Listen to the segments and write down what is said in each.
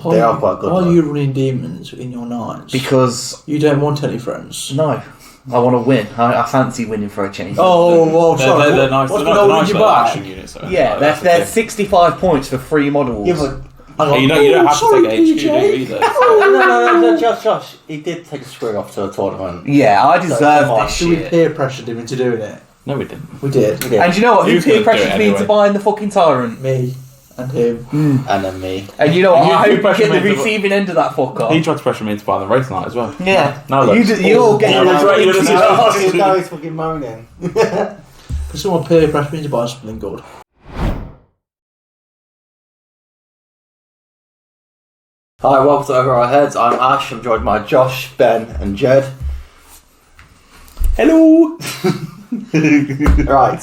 They are quite good. Why are you running demons in your knights? Because you don't want any friends. No, I want to win. I fancy winning for a change. Oh, well, sorry. They're nice. What's They're going on nice with your little back? action units. So Yeah, they're 65 points for 3 models. Yeah, but you don't have to take HQ, do you, either? no, Josh, he did take a screw off to a tournament. Yeah, I deserve this Should we shit. peer pressured him into doing it? No, we didn't. We did. And you know what? Who You peer couldn't do pressured it me anyway. into buying the fucking Tyrant? Me and him. And then me. And you know what? You I peer hope you pressured get the me into- receiving end of that fucker. He tried to pressure me into buying the race night as well. Yeah. No, look. You all get Yeah, your that's right, you're just- Now he's fucking moaning. Can someone peer pressure me into buying something good? Hi, welcome to OverRHeads. I'm Ash. I'm joined by Josh, Ben, and Jed. Hello. Right,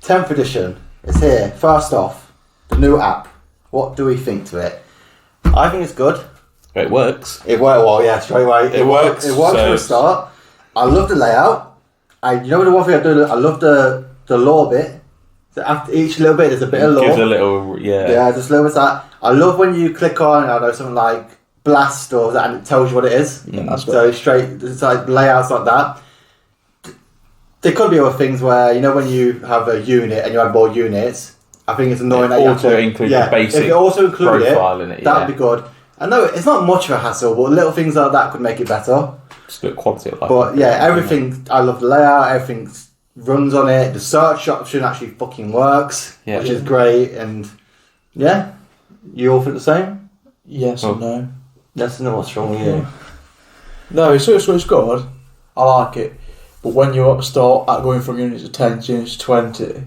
10th edition is here. First off, the new app. What do we think to it? I think it's good. It works. It worked well, yeah, straight away. It works, It works so for a start. I love the layout. You know the one thing I do? I love the lore bit. So after each little bit, there's a bit of lore. Gives a little, Yeah, just a little bit of that. I love when you click on, I know, something like Blast or that, and it tells you what it is. That's So straight, it's like layouts like that. There could be other things where, you know, when you have a unit and you add more units, I think it's annoying that you have also to include the basic if you also include profile in it, that'd be good. I know it's not much of a hassle, but little things like that could make it better. Just a bit quality of life. But yeah, everything, I love the layout, everything runs on it, the search option actually fucking works, Yeah. which is great, and yeah, you all think the same? Yes and no. That's not what's wrong with you. No, it's good. I like it. But when you start going from units of 10 to units of 20,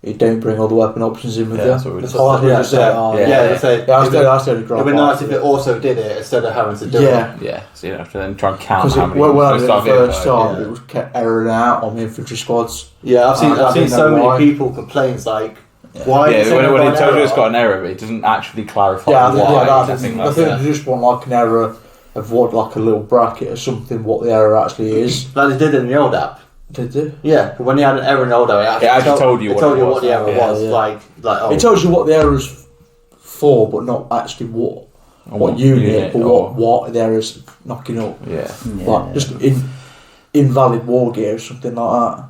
you don't bring all the weapon options in with Yeah, you. that's what we That's just- all I Yeah, just say. Oh, yeah, yeah. that's it. I still It'd be nice if it also did it instead of having to do it. Yeah, so you have to then try and count Because how many. when I did it start the first being, time, yeah. it was kept erroring out on the infantry squads. Yeah, I've seen I didn't so know many why. people complain. It's like, why? is Yeah, it when got it tells an you it's error? got an error, but it doesn't actually clarify Yeah, why. I I think think they that's just want like an error of what, like a little bracket or something, what the error actually is. Like they did in the old app. Did they? Yeah, when you had an error in the old app, It actually told you what it was. the error Yeah, was. yeah. Like oh, It tells you what the error's for, but not actually what unit, but or- what the error's knocking up. Yeah. Like just invalid war gear or something like that.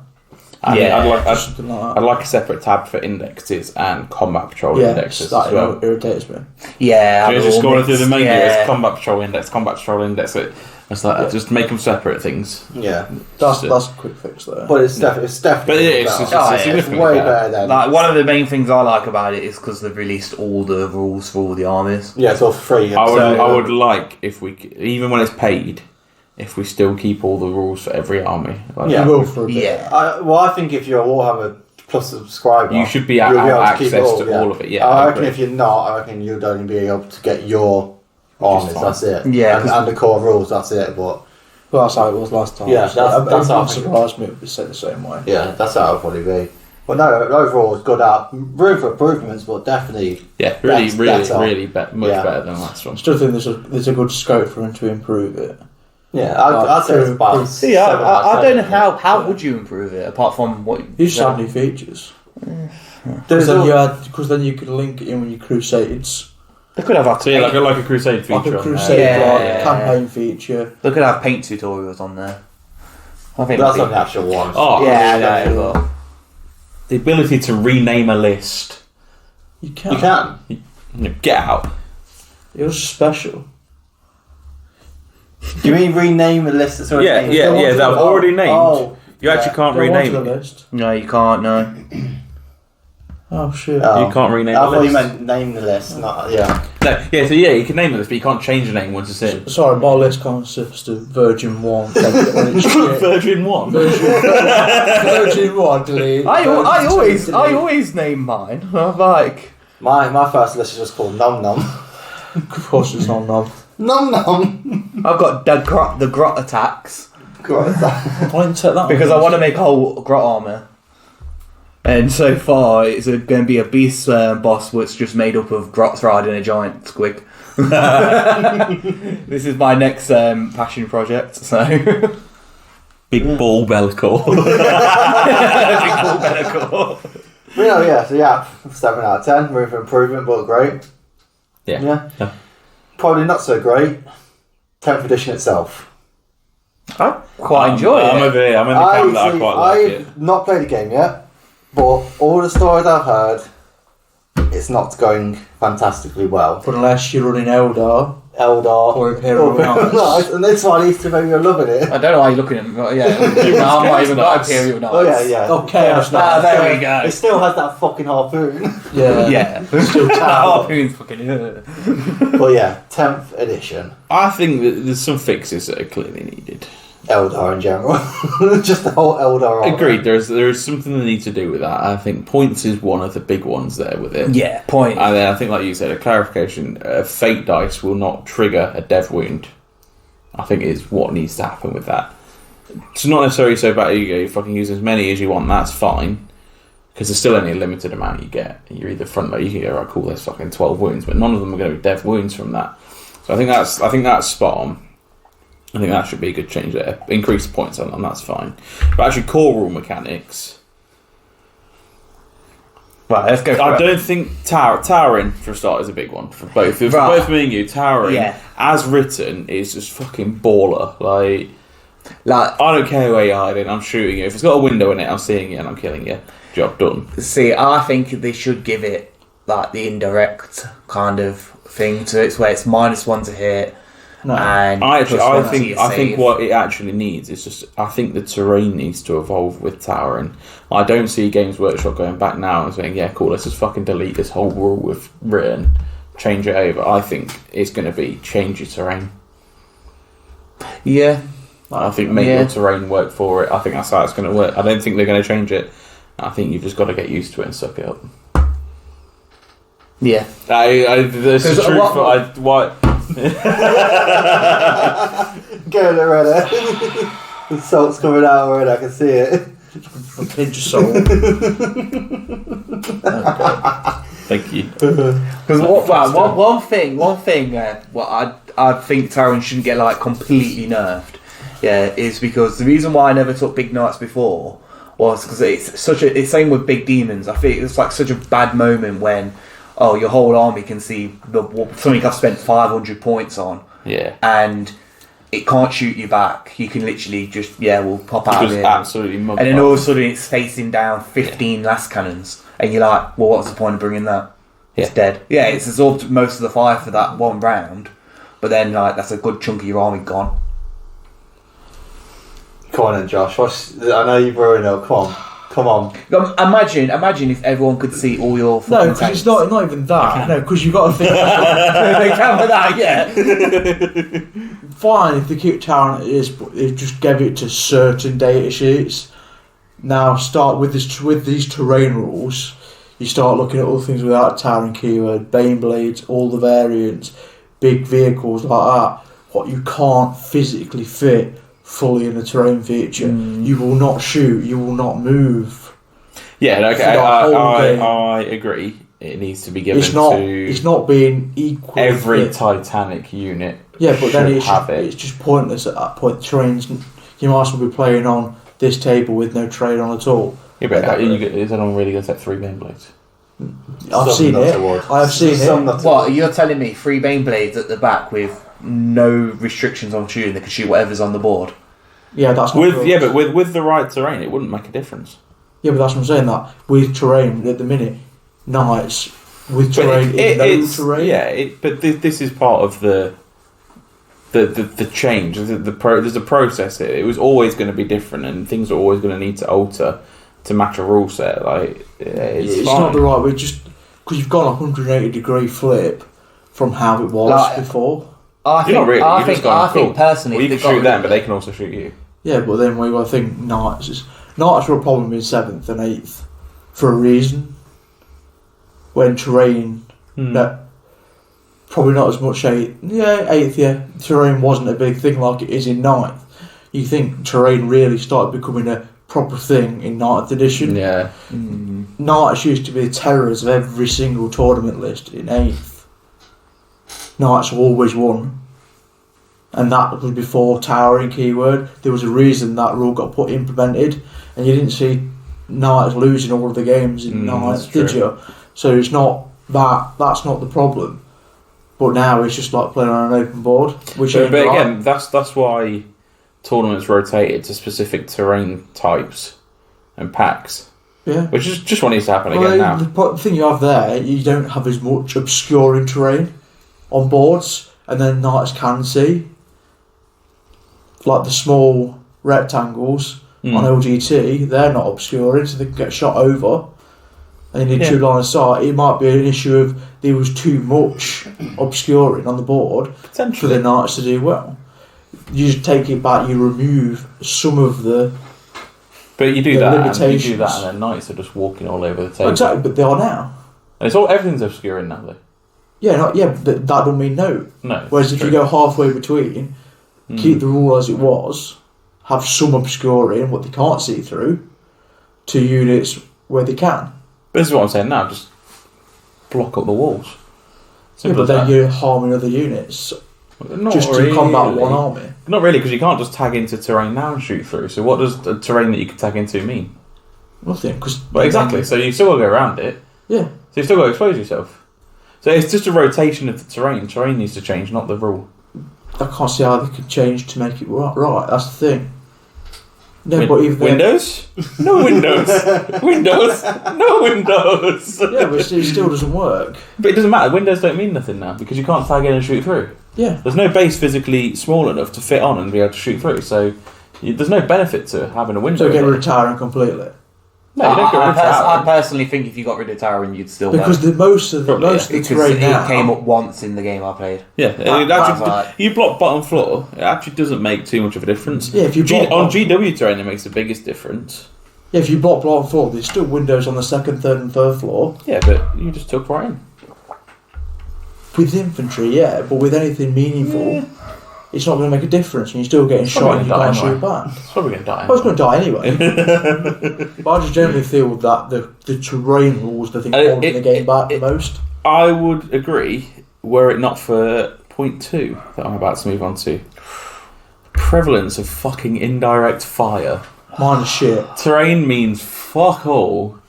Something like I'd like a separate tab for indexes and combat patrol that. Yeah, indexes that as well. irritates me. Yeah, So you're just all scrolling through the menu, mixed, it's combat patrol index. It's like just make them separate things. yeah, That's a quick fix there. but it's definitely. But it is. better. It's yeah, significantly way better. better than. Like, one of the main things I like about it is because they've released all the rules for all the armies. Yeah, it's all free. I would like if we, even when it's paid, if we still keep all the rules for every army. Like, Yeah. You will for a bit. Yeah. I think if you're a Warhammer Plus subscriber, You should be you'll have able to keep access it to all of it. Yeah, I I reckon agree. if you're not, I reckon you'd only be able to get your armies. fine. That's it. Yeah, and the core rules. That's it. But Well, that's how it was last time. Yeah, So that's it how I wouldn't think. surprise me if it was said the same way. yeah, that's how it'll probably be. But no, overall it's good app. Room for improvements, but definitely. Yeah, really, That's really, better. really much Yeah. better than the last one. I still think there's a good scope for him to improve it. Yeah, I'd say it's about. See, I 7 out of don't know 10. how would you improve it apart from what You just add new features. There's Because then you could link it in with your crusades. they could have So yeah, like a crusade feature. Like a on crusade Yeah. campaign feature. they could have paint tutorials on there. I think That's that'd on the actual one. there. Oh, yeah, I know, but the ability to rename a list. You can. You can. Get out. It was special. Do you mean rename a list that's already Yeah, named? yeah, Go yeah. onto That the- I've already named. Oh, You actually can't Go onto rename the it. list. no, you can't. No. Oh shit. Oh. You can't rename I the thought you list. meant name the list, not yeah. No, yeah, so yeah, you can name the list, but you can't change the name once it's in. Sorry, my list consists of Virgin 1. When it's shit. Virgin 1. Virgin 1, delete. Virgin 2, delete. always name mine. I'm like, My first list is just called Nom Nom. Of course it's not Nom. Nom Nom. I've got the grot attacks God, I didn't take that because one. I want to make a whole grot armor. And so far, it's going to be a beast boss which just made up of grots riding a giant squig. This is my next passion project. So Big ball Bellicor. yeah, so yeah, 7 out of 10. Room for improvement, but great. Yeah. Yeah. probably not so great. 10th edition itself. I quite enjoy it. I'm over here. I'm in the camp that I quite like it. I've not played the game yet, but all the stories I've heard, it's not going fantastically well. But unless you're running Eldar or Imperial Knights. Nice, and this one is to maybe you're loving it. I don't know why you're looking at me, but yeah. No, I'm not even got Imperial Knights. Oh yeah. Oh, Chaos Ah, Knights. there we go. It still has that fucking harpoon. Yeah. Yeah. Still That terrible. harpoon's fucking But yeah, 10th edition. I think that there's some fixes that are clearly needed. Eldar in general. Just the whole Eldar army. Agreed. There is something they need to do with that. I think points is one of the big ones there with it. Yeah, point. And then I think, like you said, a clarification: fate dice will not trigger a dev wound. I think is what needs to happen with that. It's not necessarily so bad. You fucking use as many as you want. That's fine, because there's still only a limited amount you get. You're either front load. You can go, right, cool, there's fucking 12 wounds, but none of them are going to be dev wounds from that. So I think that's spot on. I think that should be a good change there. Increase the points on them, that's fine. But actually, core rule mechanics. Right, let's go for I it. don't think towering for a start is a big one for both. For Right. both me and you, towering as written is just fucking baller. Like I don't care where you're hiding, I'm shooting you. If it's got a window in it, I'm seeing you and I'm killing you. Job done. See, I think they should give it like the indirect kind of thing to it, where it's -1 to hit. No. And I +1 to think your I think save. what it actually needs is just I think the terrain needs to evolve with towering. I don't see Games Workshop going back now and saying, yeah, cool, let's just fucking delete this whole rule with written, change it over. I think it's going to be change your terrain. Yeah. I think make your terrain work for it. I think that's how it's going to work. I don't think they're going to change it. I think you've just got to get used to it and suck it up. Yeah. There's the truth. What? Getting it ready. The salt's coming out already, I can see it. A pinch of salt. Thank you. Because one thing, what I think Tyrant shouldn't get like completely nerfed, is because the reason why I never took big knights before was because it's same with big demons. I think it's like such a bad moment when your whole army can see something I've spent 500 points on, and it can't shoot you back. You can literally just we'll pop out of it, absolutely, and then all of a sudden it's facing down 15 last cannons, and you're like, well, what's the point of bringing that? It's dead. Yeah, it's absorbed most of the fire for that one round, but then like that's a good chunk of your army gone. Come on then, Josh. I know you're brewing up. Come on. Imagine if everyone could see all your fucking No, because it's not even that. No, because you've got to think. They can with that, Fine if they keep towering it is, but they just gave it to certain data sheets. Now start with these terrain rules. You start looking at all things without a towering keyword, bane blades, all the variants, big vehicles like that. What you can't physically fit fully in the terrain feature. You will not shoot. You will not move. Yeah, okay, I agree. It needs to be given It's not being equal. Every Titanic unit. Yeah, but then have it. it's just pointless at that point. Terrains, you might as well be playing on this table with no terrain on at all. Yeah, but is anyone really going to take 3 bane blades? I've seen it. I have seen it. What, you're telling me 3 bane blades at the back with no restrictions on shooting, they can shoot whatever's on the board? Yeah, that's not but with the right terrain, it wouldn't make a difference. Yeah, but that's what I'm saying. That with terrain at the minute, knights with terrain, no terrain. Yeah, but this is part of the change. There's a process here. It was always going to be different, and things are always going to need to alter to match a rule set. Like it's not the right way. Just because you've got a 180-degree flip from how it was before. I think personally, you can shoot them, but they can also shoot you. Yeah, but then I think knights were a problem in 7th and 8th for a reason. When terrain, probably not as much 8th. Yeah, 8th. Yeah, terrain wasn't a big thing like it is in 9th. You think terrain really started becoming a proper thing in 9th edition? Yeah. Knights used to be the terrors of every single tournament list in 8th. Knights always won, and that was before towering keyword. There was a reason that rule got implemented, and you didn't see Knights losing all of the games in 9th, did you? So it's not that. That's not the problem. But now it's just like playing on an open board, which But ain't right. again, that's why tournaments rotated to specific terrain types and packs, Yeah. which is just what needs to happen Well, again now. the thing you have there, you don't have as much obscuring terrain on boards, and then knights can see. Like the small rectangles on LGT, they're not obscuring, so they can get shot over. And you need two line of sight. It might be an issue of there was too much obscuring on the board for the knights to do well. You just take it back, you remove some of the But you do the that, and limitations. you do that, and then knights are just walking all over the table. Exactly, but they are now. And it's all everything's obscuring now, though. But that doesn't mean no. No. Whereas if true. you go halfway between, keep the rule as it was, have some obscuring what they can't see through, to units where they can. But this is what I'm saying now. Just block up the walls. Yeah, but then you're harming other units Not just really. to combat one army. Not really, because you can't just tag into terrain now and shoot through. So what does the terrain that you can tag into mean? Nothing, because Well, exactly. So you still got to go around it. yeah, So you still got to expose yourself. So it's just a rotation of the terrain. Terrain needs to change, not the rule. I can't see how they could change to make it right. That's the thing. No, but even then, Windows? No windows. Windows? No windows. yeah, but it still doesn't work. But it doesn't matter. Windows don't mean nothing now because you can't tag in and shoot through. Yeah, There's no base physically small enough to fit on and be able to shoot through. So there's no benefit to having a window. so get there. rid of Tyrant completely. No, you don't get rid of I that. personally think if you got rid of Tyrant, you'd still Because most of the because terrain it now came up once in the game I played. Yeah, That- it that's actually, right. you block bottom floor. It actually doesn't make too much of a difference. Yeah, if you block on GW terrain, it makes the biggest difference. if you block bottom floor, there's still windows on the second, third, and third floor. Yeah, but you just took right in. With infantry, yeah, but with anything meaningful, it's not going to make a difference, and you're still getting shot probably and you gonna can't die shoot back. It's probably going to die. I was going to die anyway. But I just generally feel that the terrain rules, the thing holding the game back the most. I would agree, were it not for point 2 that I'm about to move on to. Prevalence of fucking indirect fire. Mine is shit. Terrain means fuck all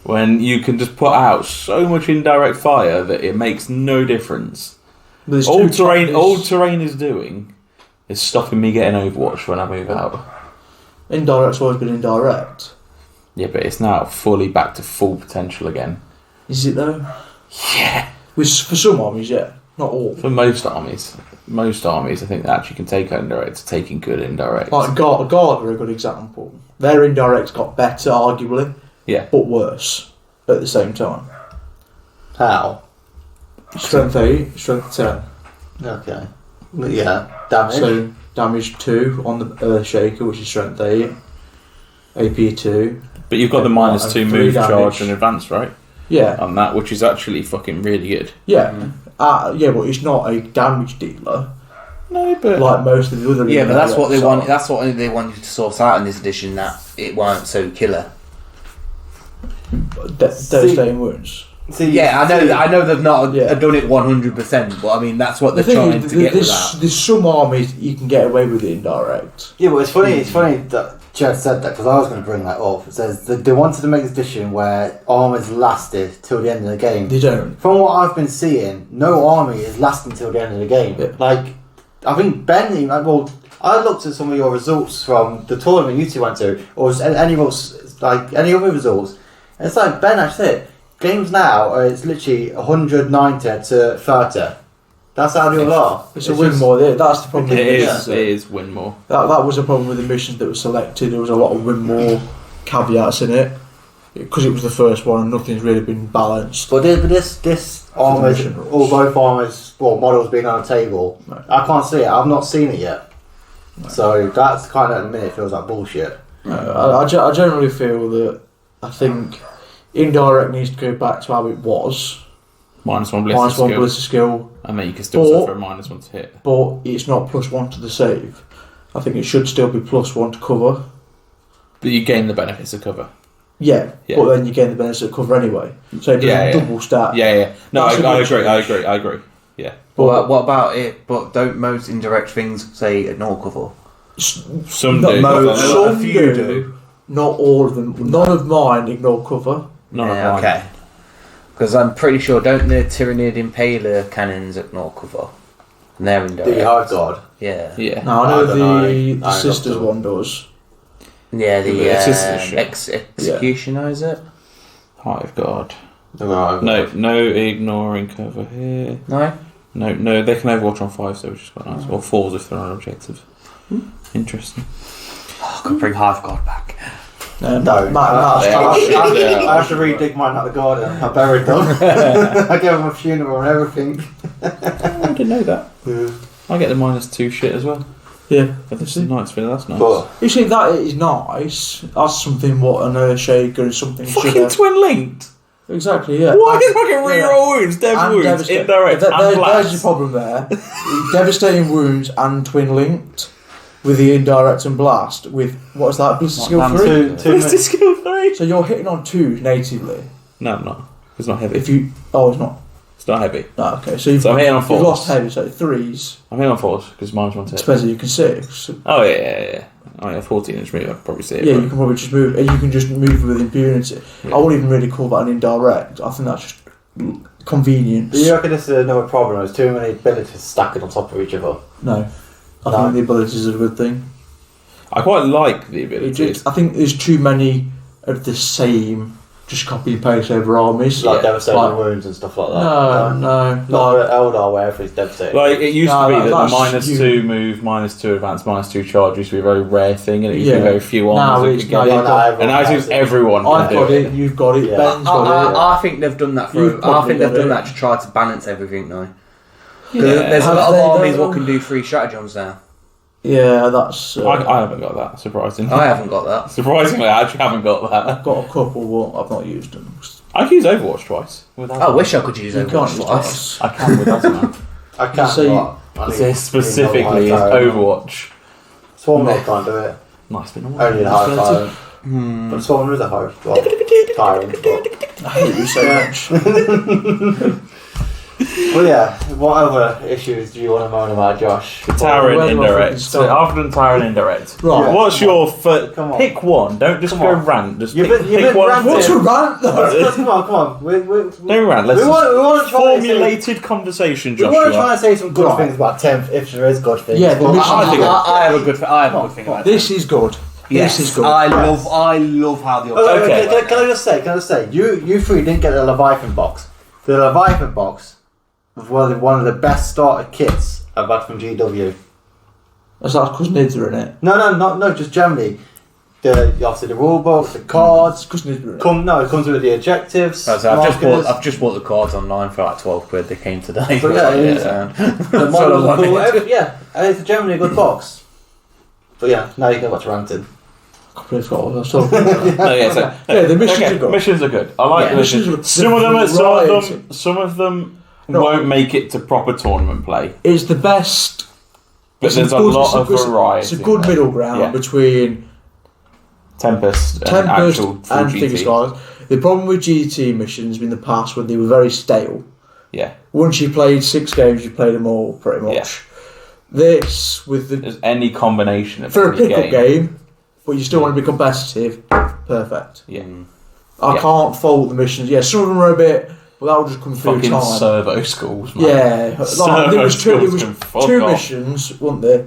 when you can just put out so much indirect fire that it makes no difference. But there's All two terrain is doing is stopping me getting Overwatch when I move out. Indirect's always been indirect. Yeah, but it's now fully back to full potential again. Is it though? Yeah. For some armies, yeah. Not all. For most armies, I think they actually can take indirect to taking good indirect. Like Guard are a good example. Their indirects got better, arguably, Yeah. but worse at the same time. How? Strength 8, strength 10. Okay. Yeah. Damage. So damage 2 on the Earthshaker, which is strength 8. AP 2. But you've got the minus 2 3 move, damage. charge, and advance, right? Yeah. On that, which is actually fucking really good. Yeah. Yeah, but it's not a damage dealer No, but like most of the other. Yeah, but that's what they indirects want. are. That's what they wanted to sort out in this edition. That it weren't so killer. Devastating wounds. See, Yeah, I know they've not Yeah. done it 100%, but I mean that's what The they're thing trying is, to get with that. there's some armies you can get away with the indirect. Yeah, but it's funny. It's funny that Jeff said that because I was going to bring that up. It says that they wanted to make this edition where armies lasted till the end of the game. They don't. From what I've been seeing, no army is lasting till the end of the game. Yeah. Like, I think Ben. Well, I looked at some of your results from the tournament you two went to, or any results, like any other results. And it's like Ben actually said, games now it's literally 190 to 30. That's how they all are. It's a win more. That's the problem. it with is. missions. It is win more. That was a problem with the missions that were selected. There was a lot of win more caveats in it because it was the first one and nothing's really been balanced. But this armors, mission rules. or both armors, or models being on a table, No. I can't see it. I've not seen it yet. So that's kind of at the minute feels like bullshit. I generally feel that I think indirect needs to go back to how it was. -1 ballistic Minus 1 skill. ballistic skill, And then you can still Or- suffer a -1 to hit. but it's not +1 to the save. I think it should still be +1 to cover. But you gain the benefits of cover. Yeah, Yeah. but then you gain the benefits of cover anyway. So it doesn't Yeah, yeah. double stat. Yeah. No, That's a I good agree. change. I agree. Yeah. But what about it? But don't most indirect things say ignore cover? Some Not do. most, but some a few do. Not all of them. None of mine ignore cover. None of Yeah, mine. okay. Because I'm pretty sure, don't the Tyrannid Impaler cannons at North cover? And they're indirect. The Hard God. Yeah. Yeah. No, I I know don't the know. I Sisters don't know. one does. Yeah, the It's just a shit. Executioner, is it? Hive God. No. No ignoring cover here. No? No, they can Overwatch on 5, so which is quite nice. Or 4s if they're on objective. Interesting. Oh, I could bring Hive God back. No, I have to re-dig mine out of the garden. I buried them. I gave them a funeral and everything. I didn't know that. Yeah. I get the -2 shit as well. Yeah. But this is nice, really. That's nice. But You see, that is nice. That's something what an Earthshaker is something fucking should have. twin linked. Exactly, yeah. Why is fucking reroll wounds, dev And wounds, devastate- indirect, and There's blast? your problem there. Devastating wounds and twin linked with the indirect and blast with what's that? Blister skill What, 3. two What's the skill 3? So you're hitting on 2 natively. No, I'm not. It's not heavy. If you it's not. It's not heavy. No, okay. So you've I'm hitting on you've 4s. lost heavy, so 3s. I'm hitting on 4s because mine's 1 to hit. Depends if you can 6. Oh yeah. Oh yeah, 14-inch move. I could probably see it. Yeah, but- you can probably just move. You can just move with impunity. Yeah. I wouldn't even really call that an indirect. I think that's just convenience. do you reckon this is another problem? There's too many abilities stacking on top of each other. No, I No. think the abilities are a good thing. I quite like the It abilities. just, I think there's too many of the same, just copy and paste over armies. Like Yeah, devastating like- wounds and stuff like that. No. Not at Eldar where everything's devastating. Like it used No, to be that the that's -2 move, -2 advance, -2 charge used to be a very rare thing, and it used to be Yeah. very few Now armies that it's could get not- it. yeah, everyone And now it has seems everyone I've can got do it. You've got it. Yeah. Ben's got it. I think they've done that for. You've I probably think they've got done it. that to try to balance everything now. Yeah. There's a Have lot of they armies though? what can do 3 stratagems now. Yeah, that's. I haven't got that, surprisingly. I haven't got that. Surprisingly, I actually haven't got that. I've got a couple, but I've not used them. I can use Overwatch twice. With I wish I could use You it. can't use twice. I can with Asma. I can't. So you- I It need- says specifically need is no high Overwatch. Swarm Lord can't do it. Nice, been a while. Only the high tyrant. But Swarm is a high tyrant. I hate you so Yeah. much. Well, yeah. What other issues do you want to moan about, Josh? Tower Where and do I fucking indirect. So start? I've done tower and indirect. Right. What's your Come on. pick one? Don't just Come go on. rant. Just You've pick, been- you've pick been one. ranting. What's a rant though? Come on. Don't rant. Let's We want to try and say, formulated conversation, we want to try Joshua. and say some good Right. things about 10th, if there is good things. Yeah, the But mission- I think have a good. I have a good thing about This that. is good. Yes, This is good. I love how the. Oh, Okay. Can I just say, you three didn't get the Leviathan box. The Leviathan box was one of the best starter kits I've had from GW. That's because Nids are in it. No, just generally. Obviously the rule book, the cards. Because Nids are in it. It comes with the objectives. I've markers, just bought the cards online for like £12. They came today. But yeah, it is. So the models are cool. Yeah, and it's generally a good box. But yeah, now you can watch ranting. I completely forgot what I was talking about. No, yeah, so, Yeah, the missions are good. Missions are good. I like Yeah. the missions. Missions are- Some of them No. won't make it to proper tournament play. It's the best. But it's there's a good- lot it's of good- variety. It's a good there. middle ground Yeah. between Tempest and Tempest actual full and GT. Figure Skies. The problem with GT missions in the past when they were very stale. Yeah. Once you played 6 games, you played them all pretty much. Yeah. This with the There's any combination of for a any pickup game, but you still want to be competitive. Perfect. Yeah. I Yeah. can't fault the missions. Yeah, some of them are a bit. Well, that will just come through Fucking time. servo schools, man. Yeah, like, there was Servo two schools can fuck off. missions, weren't there?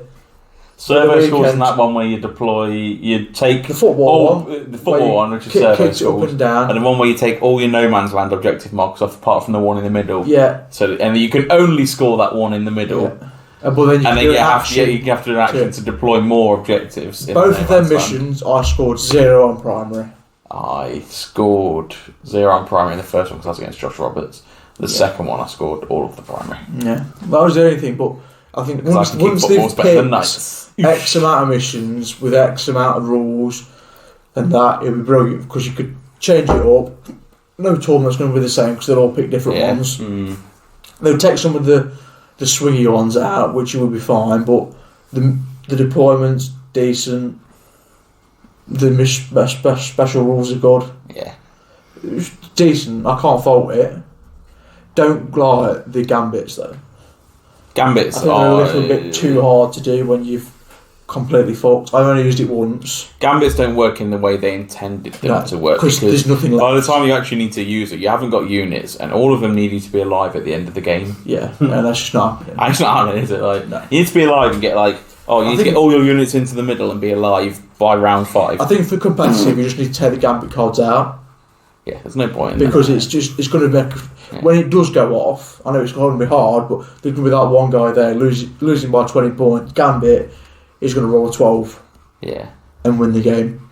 Servo the schools weekend. and that one where you deploy, you take The football all, one, the where you football one, which is kick- servo kicks it up schools, and down. and the one where you take all your no man's land objective marks off, apart from the one in the middle. Yeah, So and you can only score that one in the middle, yeah. But then you and can then do you an have action. to do an action Yeah. to deploy more objectives. In Both the of no them man's land. missions, I scored 0 on primary. I scored 0 on primary in the first one because I was against Josh Roberts. The second one, I scored all of the primary. Yeah, that was the only thing. But I think Because once, I can kick once footballs they've better than picked knights. X amount of missions with X amount of rules, and that it'd be brilliant because you could change it up. No tournament's going to be the same because they'll all pick different Yeah. ones. Mm. They'll take some of the swingy ones out, which will be fine, but the deployment's decent. The special rules are good. Yeah. It's decent. I can't fault it. Don't like the gambits though. Gambits I think they're a little bit too hard to do when you've completely fucked. I've only used it once. Gambits don't work in the way they intended them to work because there's nothing left. By the time you actually need to use it, you haven't got units, and all of them need you to be alive at the end of the game. Yeah, and that's just not happening. It's not happening, is it? Like, No. you need to be alive and get you need to get all your units into the middle and be alive by round 5. I think for competitive, you just need to take the Gambit cards out. Yeah, there's no point in because that. it's going to be when it does go off. I know it's going to be hard, but there's going to be that one guy there losing by 20 points. Gambit is going to roll a 12. Yeah, and win the game.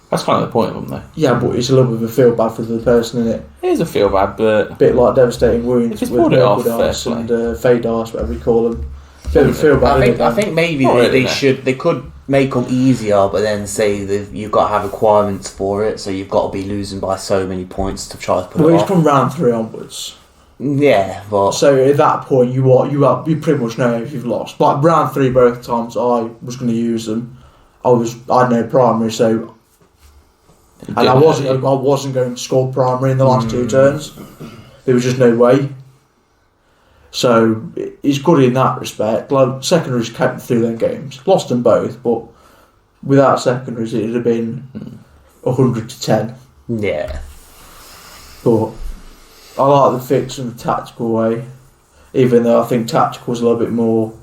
That's kind of the point of them, though. Yeah, but it's a little bit of a feel bad for the person, isn't it? It is a feel bad, but a bit like devastating wounds if with pulled it off, dice and fade dice, whatever you call them. Bit of a feel bad. I think maybe they could make them easier, but then say that you've got to have requirements for it, so you've got to be losing by so many points to try to put it it's off. from round 3 onwards. Yeah, but so at that point you pretty much know if you've lost. Like round 3, both times I was going to use them, I had no primary, so and I wasn't going to score primary in the last 2 turns. There was just no way. So it's good in that respect. Like secondaries kept through them games, lost them both, but without secondaries it would have been 100 to 10. Yeah, but I like the fix and the tactical way, even though I think tactical is a little bit more.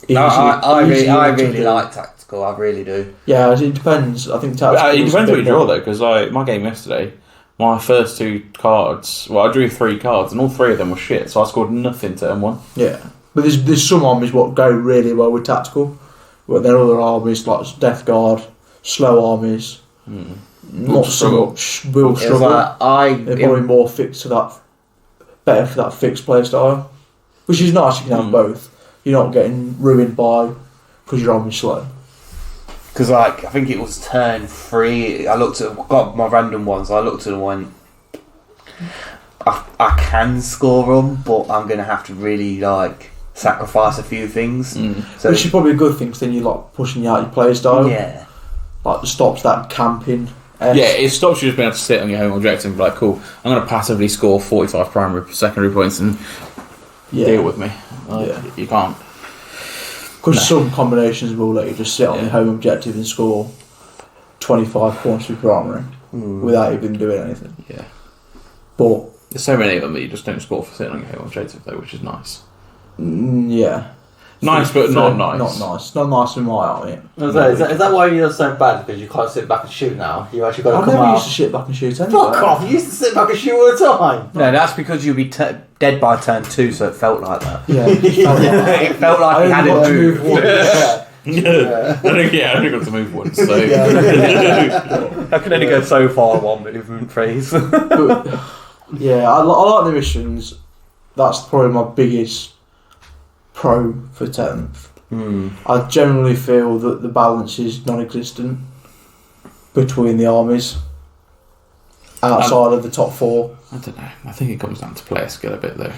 I really like tactical. I really do. Yeah, it depends. I think tactical. It depends what you draw though, because my game yesterday, my first 2 cards. Well, I drew 3 cards, and all 3 of them were shit. So I scored nothing turn 1. Yeah, but there's some armies what go really well with tactical, but there are other armies like Death Guard, slow armies. Not so much will struggle. They're probably more fixed to that, better for that fixed play style, which is nice. You can have both. You're not getting ruined because your army's slow. Because I think it was turn 3. I got my random ones. I looked at them and went, I can score them, but I'm gonna have to really sacrifice a few things. So which is probably a good thing, because then you're pushing out your play style. Yeah, it stops that camping. Yeah, it stops you just being able to sit on your home objective and be like, cool, I'm going to passively score 45 primary, secondary points and deal with me. You can't. Because some combinations will let you just sit on your home objective and score 25 points with primary without even doing anything. Yeah. But there's so many of them that you just don't score for sitting on your home objective, though, which is nice. Yeah. Nice, but not nice. Not nice. Not nice in my army. Is that why you're so bad? Because you can't sit back and shoot now? You actually got to I come never out. used to sit back and shoot anyway. Fuck off! You used to sit back and shoot all the time. no, that's because you'll be dead by turn 2, so it felt like that. Yeah, it just felt like that. It felt like you had got to to move. once. I only got to move once, so... I can only go so far one movement phase. But, yeah, I like the missions. That's probably my biggest pro for 10th. I generally feel that the balance is non-existent between the armies outside of the top 4. I don't know. I think it comes down to player skill a bit, though.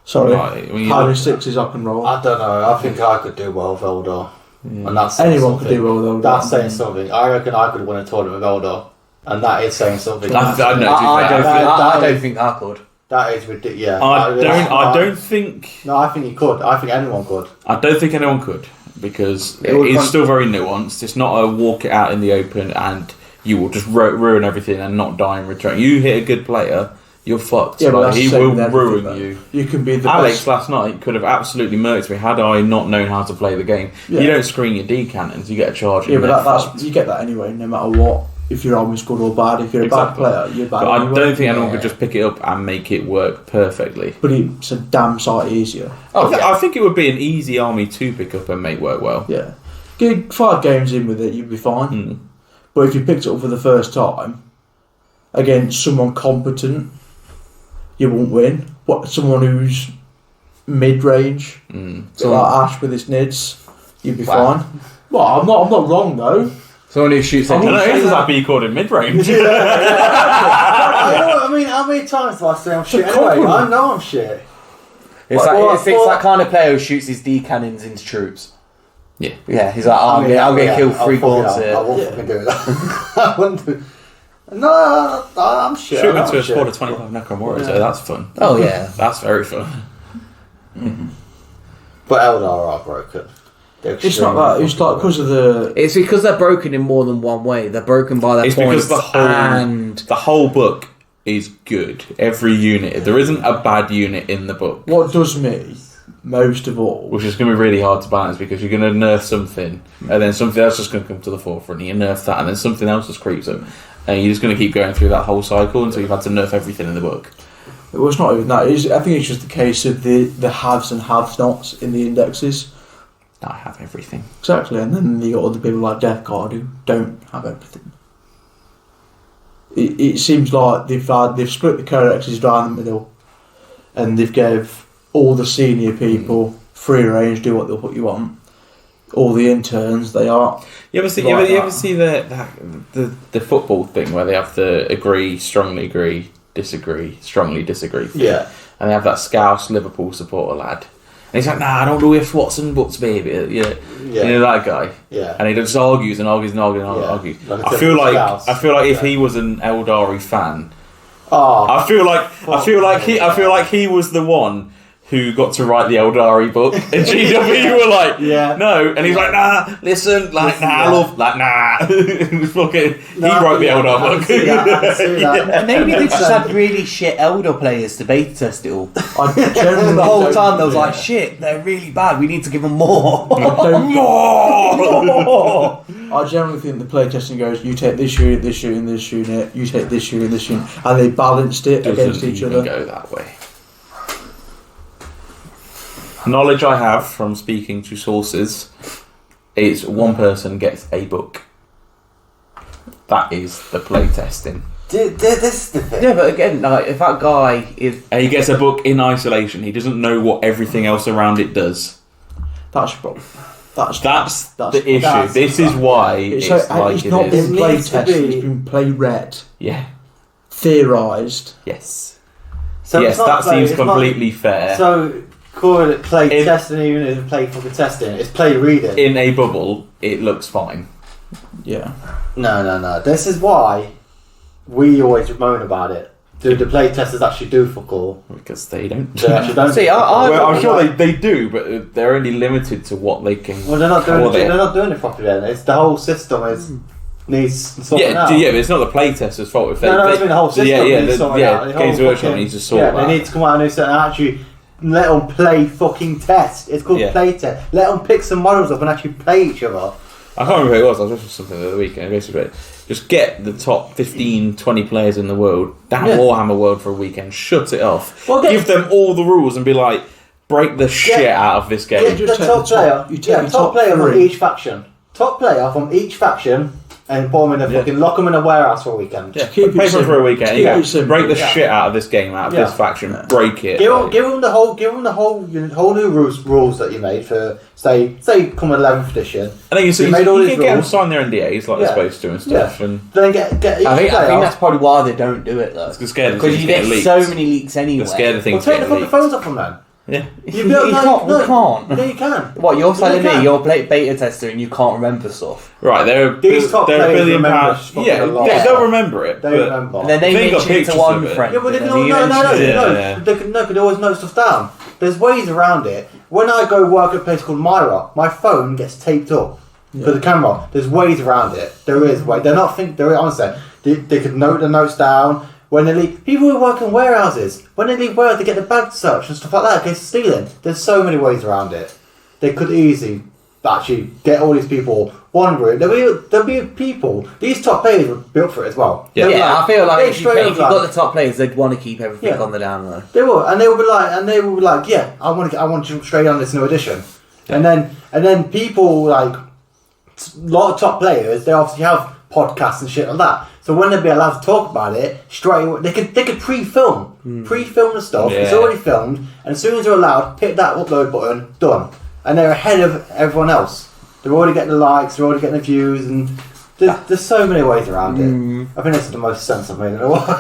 Sorry, Right, how many 6s I can roll? I don't know. I think I could do well with Eldar. Yeah. And that's saying Anyone could something. do well with Eldar. That's saying something. I reckon I could win a tournament with Eldar. And that is saying something. I don't think I could. That is ridiculous. Yeah. I don't think... No, I think you could. I think anyone could. I don't think anyone could, because It would it's still very nuanced. It's not a walk it out in the open and you will just ruin everything and not die in return. You hit a good player, you're fucked. Yeah, but that's he the same will with everything, ruin though. you. You can be the Alex best. last night could have absolutely murked me had I not known how to play the game. Yeah. You don't screen your D cannons, you get a charge. Yeah, and but you're that's fucked. you get that anyway, no matter what. If your army's good or bad, if you're a bad Exactly. player, you're bad. But I anyway. don't think anyone could just pick it up and make it work perfectly. But it's a damn sight easier. I think it would be an easy army to pick up and make work well. Yeah, get 5 games in with it, you'd be fine. But if you picked it up for the first time against someone competent, you won't win. What, someone who's mid-range, so like Ash with his nids, you'd be fine. Well, I'm not wrong though. Someone who shoots I don't know, it's like being called in mid-range. I mean, how many times do I say I'm shit anyway? I know I'm shit. It's that kind of player who shoots his D cannons into troops. Yeah. Yeah, he's like, I'm gonna kill 3 goals here. I won't fucking do that. I wouldn't do. No, I'm shit. Shoot I know into I'm a squad shit. of 25 Necron Warriors, though, that's fun. Oh yeah. That's very fun. But Eldar are broken. It's not that. It's like because of the. It's because they're broken in more than one way. They're broken by their It's points because and the whole book is good. Every unit. There isn't a bad unit in the book. What does me most of all, Which is going to be really hard to balance because you're going to nerf something and then something else is going to come to the forefront and you nerf that and then something else just creeps up and you're just going to keep going through that whole cycle until you've had to nerf everything in the book. well, it's not even that. I think it's just the case of the haves and have-nots in the indexes. I have everything. Exactly, and then you got other people like Death Guard who don't have everything. It seems like they've split the codexes down the middle, and they've gave all the senior people free range, do what you want. All the interns, they are. You ever see the football thing where they have the agree, strongly agree, disagree, strongly disagree thing? Yeah. And they have that Scouse Liverpool supporter lad. And he's like, nah, I don't do ifs, whats and buts, baby. Yeah. You know that guy? Yeah. And he just argues and argues and argues and Yeah. argues. Like a I feel like Scouse. if he was an Eldari fan, Oh, I feel like he was the one who got to write the Eldari book, and GW were like, Yeah. no, and he's like, nah, listen, like, nah, I love, like, nah. Fucking, he wrote the Eldar I book. can see that. maybe they just had really shit Elder players to beta test it all. I generally The whole don't time they was think- like, shit, they're really bad. We need to give them more. I generally think the playtesting goes, you take this unit, this unit, this unit, you take this unit, this unit, and they balanced it against Doesn't each even other. go that way. Knowledge I have from speaking to sources is one person gets a book. That is the playtesting. This is the thing. Yeah, but again, like if that guy is And he gets a book in isolation. He doesn't know what everything else around it does. That's your problem. That's The issue. This is why it's like it's it not is. been It play needs to tested, be- it's been play read, Yeah. theorised. Yes. So yes, it's not that play- seems it's not- completely fair. So call it play In- testing, even if it's play fucking testing. It's play reading. In a bubble, it looks fine. Yeah. No. This is why we always moan about it. Do the play testers actually do fuck all? Because they don't. They actually don't. See, do fuck all. Well, I'm sure they do, but they're only limited to what they can. Well, they're not doing. call it. They're not doing it properly. Then it's the whole system needs sorting Yeah, out. but it's not the playtester's fault if they. No, I mean the whole system needs sorting out. The Games whole Workshop fucking- needs to sort yeah, that. they need to come out and do something and actually let them play fucking test. It's called Yeah. play test. Let them pick some models up and actually play each other. I can't remember who it was. I was watching something the other weekend. Basically, just get the top 15, 20 players in the world down Yeah. Warhammer World for a weekend. Shut it off. Well, Give them all the rules and be like, break the shit out of this game. Get just the take top the top- player. you take Yeah, the top top player from three. each faction. Top player from each faction, and put them in a fucking lock them in a warehouse for a weekend. Yeah, keep it pay for simple. a weekend. Keep Yeah, it simple. break the Yeah. shit out of this game, out of Yeah. this faction. Break it. Give them the whole new rules that you made for say come 11th edition. And then You made all you these can get them rules. sign their NDAs like Yeah. they're supposed to and stuff. Yeah. And Then get each I think player. that's probably why they don't do it though. it's scared of Because things you get getting leaked. so many leaks anyway. They're scared of Well, things take the getting fucking leaked. phones off them then. Yeah. You can't. We can't. Yeah, you can. What, you're telling You can. me you're a beta tester and you can't remember stuff? Right, they're These top they're a players billion remember pounds. fucking Yeah, a lot. they'll remember it. They but remember. And then they They got mention it pictures to one of it. friend. Yeah, but and they then can, you no, mention it. Yeah. They could always note stuff down. There's ways around it. When I go work at a place called Myra, my phone gets taped up for the camera. There's ways around it. There is way. They're not think. They're honestly. They could note the notes down. When they leave, people who work in warehouses, when they leave warehouse, they get the bag searched and stuff like that against stealing. There's so many ways around it. They could easily actually get all these people wandering. There'll be people. These top players were built for it as well. Yeah. They'll be Yeah, I feel like they if straight you've up got the top players, they'd want to keep everything Yeah. on the down low. They will, and they will be like, yeah, I want to jump straight on this new edition, and then people like a lot of top players, they obviously have podcasts and shit like that. So when they'd be allowed to talk about it straight away, they could pre-film the stuff. It's Yeah. already filmed, and as soon as they're allowed, hit that upload button, done, and they're ahead of everyone else. They're already getting the likes, they're already getting the views, and there's so many ways around it. I think this is the most sense I've made in a while.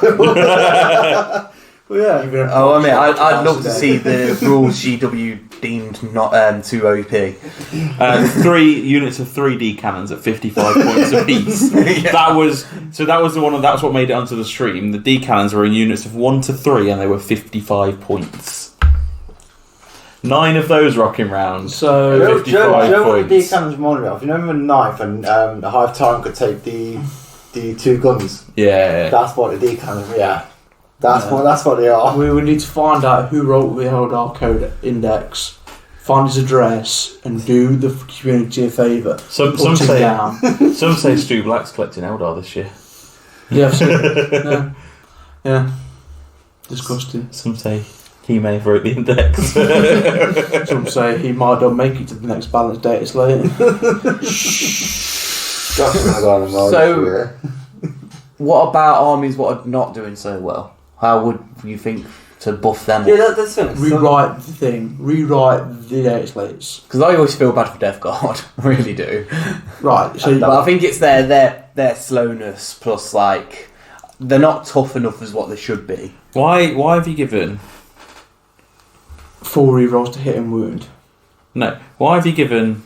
Well, yeah. Oh, I mean, I'd love to see the rules GW deemed not too OP. 3 units of 3D cannons at 55 points apiece. That was the one. That's what made it onto the stream. The D cannons were in units of 1 to 3, and they were 55 points. 9 of those rocking rounds. So Do you know 55 what the points. decannons reminded me of? You know when knife and the Hive Titan could take the 2 guns? Yeah. That's what the decannons, yeah. That's what they are. we would need to find out who wrote the Eldar Code Index, find his address, and do the community a favour. Some Put him say down. some say Stu Black's collecting Eldar this year. Yeah, I've seen it. Yeah. Disgusting. Some say he may have wrote the index. Some say he might not make it to the next balance date. It's late. So, what about armies what are not doing so well? How would you think to buff them? Yeah, that's the thing. Rewrite the thing. Rewrite the date slates. Because I always feel bad for Death Guard. I really do. Right. So But I think it's their slowness plus like they're not tough enough as what they should be. Why have you given 4 rerolls to hit and wound. No. Why have you given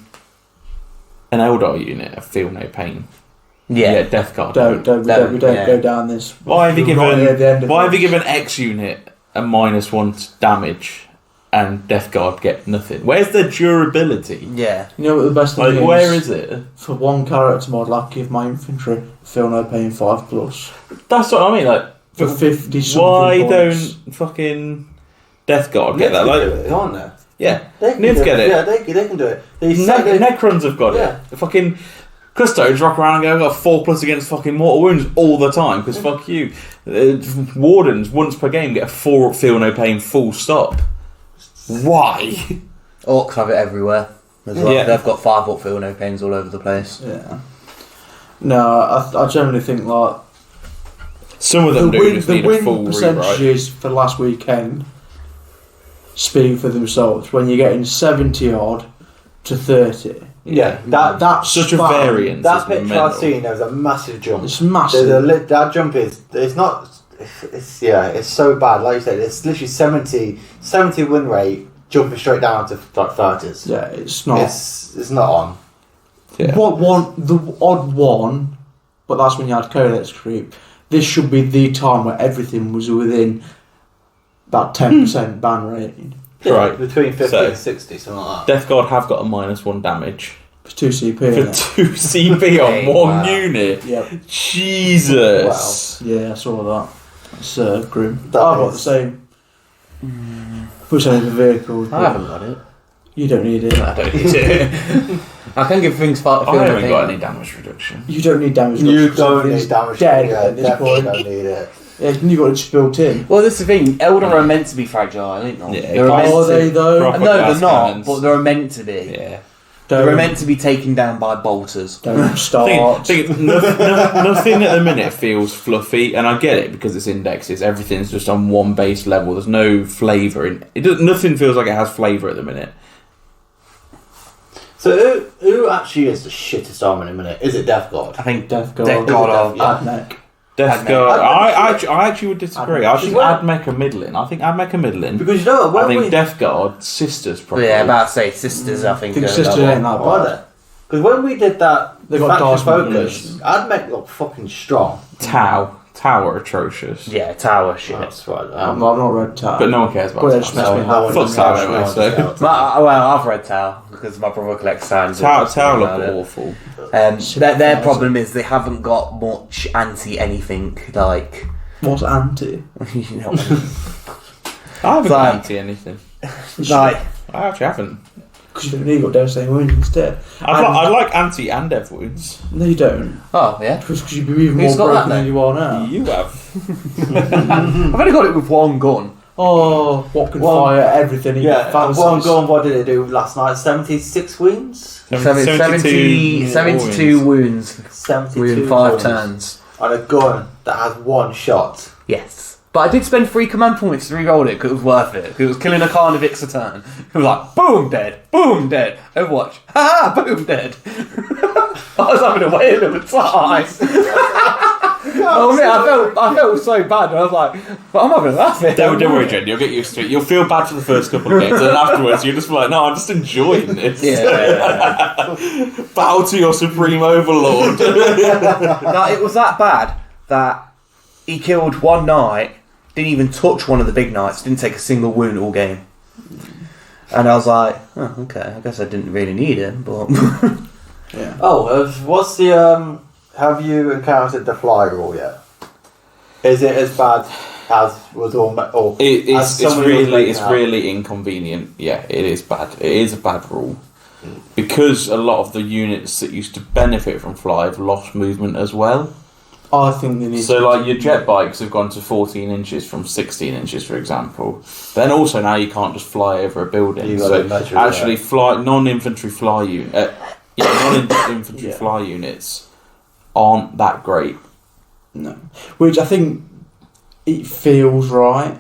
an Eldar unit a feel no pain? Yeah. Death Guard. We don't yeah. go down this. Why have you We're right at the end of Why have you this. given X unit a -1 damage and Death Guard get nothing? Where's the durability? Yeah. You know what the best thing Like, is? where is it? For one character mod, like give my infantry feel no pain 5+. That's what I mean. Like, For 50 something why points. don't fucking Death Guard get that? Like, aren't they? yeah, They can Nibs do get it. Yeah, they can do it. Necrons have got Yeah. it. The fucking Custodes rock around and go, I've got 4+ against fucking mortal wounds all the time, because fuck you. Wardens, once per game, get a 4 feel no pain full stop. Why? Orcs have it everywhere as well. Yeah. They've got 5 up feel no pains all over the place. Yeah. No, I generally think like Some of them do just need a full rewrite. percentages for last weekend speak for themselves. When you're getting 70 odd to 30, Yeah, that's Such a fine. variance. that is picture mental. I've seen, there was a massive jump. It's massive. That jump it's not, it's so bad. Like you said, it's literally 70 win rate jumping straight down to like 30s. Yeah, it's not. It's not on. Yeah. The odd one, but that's when you had Codex creep. This should be the time where everything was within that 10% ban rating. Yeah, Right. between 50 So- and 60, something like that. Death Guard have got a -1 damage It's 2 CP. for Isn't it? 2 CP on Hey, one wow. unit. Yep. Jesus. Yeah, I saw that. It's grim. That I've got is- the same. Push any of the vehicles. I but haven't got it. You don't need it. I don't need it. I can give things feel I haven't no got pain. any damage reduction. You don't need damage. You reduction. don't Something's need damage. dead Yeah, at this definitely point. don't need it. Yeah, you got it just built in. Well, that's the thing. Eldar are meant to be fragile, ain't they? Yeah, They're meant Are to. they though? Proper No, they're gas not. cannons. But they're meant to be. Yeah. They're Don't, meant to be taken down by bolters. don't start. Nothing at the minute feels fluffy, and I get it because it's indexes. Everything's just on one base level. There's no flavour in it. Nothing feels like it has flavour at the minute. So who actually is the shittest arm in a minute? Is it Death Guard? I think Death Guard. Death Guard are. Yeah. Admech. Death Admech. Guard. Admech. I actually would disagree. I think Admech. Admech are middling. I think Admech are middling. Because you know what? I When think we Death Guard sisters probably. Yeah, about to say sisters. I think. think are sisters double. ain't that Are bad. they? Because when we did that, They got faction Darth focus, Admech looked fucking strong. Tau are atrocious. Yeah, tower shit. That's right. I've not read Tat. But no one cares about Well, Tau. it's messed me no one Fuck does Tau that. anyway, No one so- does that. Well, I've read Tau because my brother collects signs. Tau look awful. Their problem is they haven't got much anti-anything. Like, What's anti? you know, I haven't Like- anti anything. like I actually haven't. Because you don't need got devastating wounds instead. I like anti and dev wounds. No, you don't. oh yeah. Because you'd be even Who's more got that broken than then? you are now. You have. I've only got it with one gun. Oh, what can Well, fire everything? Yeah, fancies. one gun, what did it do last night? 76 wounds? 72 wounds 72 with 5 wounds. turns. On a gun that has one shot. Yes. But I did spend 3 command points to re-roll it because it was worth it. 'Cause it was killing a Carnivix a turn. It was like, boom, dead, Overwatch, haha, boom, dead. I was having a whale of a time. Oh man, I felt so bad. I was like, but I'm having a laugh here. Don't worry, Jen. You'll get used to it. You'll feel bad for the first couple of games, and then afterwards you'll just be like, "No, I'm just enjoying this." Yeah. Bow to your supreme overlord. No, it was that bad that he killed one knight, didn't even touch one of the big knights, didn't take a single wound all game. And I was like, oh, okay, I guess I didn't really need it, but... Yeah. Oh, what's the have you encountered the fly rule yet? Is it as bad as was all? It's really inconvenient. Yeah, it is bad. It is a bad rule because a lot of the units that used to benefit from fly have lost movement as well. I think they need. So, like your jet bikes have gone to 14 inches from 16 inches, for example. Then also now you can't just fly over a building. So actually, non-infantry fly units aren't that great. No, which I think it feels right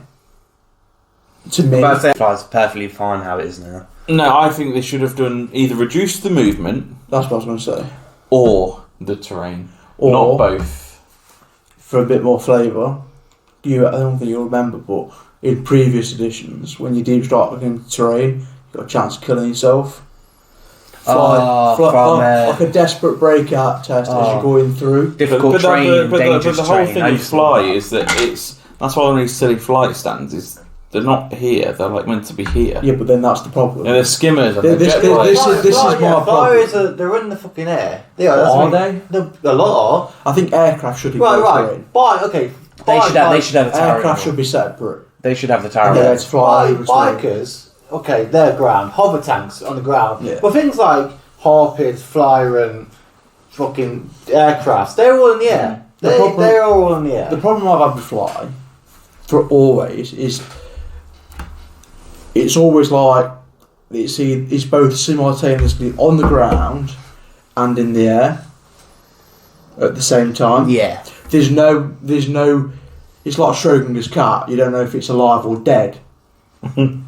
to me. But I say it's perfectly fine how it is now. No, I think they should have done either reduce the movement. That's what I was going to say. Or the terrain, Or, not both. For a bit more flavour, I don't think you'll remember, but in previous editions, when you deep strike against terrain, you got a chance of killing yourself. Like a desperate breakout test as you're going through. Difficult terrain, dangerous the whole terrain. thing with fly is that that's why one of these silly flight stands is they're not here. They're like meant to be here. Yeah, but then that's the problem. They're skimmers. And This is my problem. Flyers they're in the fucking air. Yeah, Are they? A lot are. I think aircraft should be Right. Okay. They should have the tower. Aircraft should be separate. They should have the tower. Yeah, it's fly. Bikers, okay, they're ground. Hover tanks on the ground. Yeah. But things like Harpies, Flyer, and fucking aircrafts, they're all in the air. They're all in the air. The problem I've had with fly, for always, is it's always like it's both simultaneously on the ground and in the air at the same time. Yeah. There's no. It's like Schrodinger's cat. You don't know if it's alive or dead. So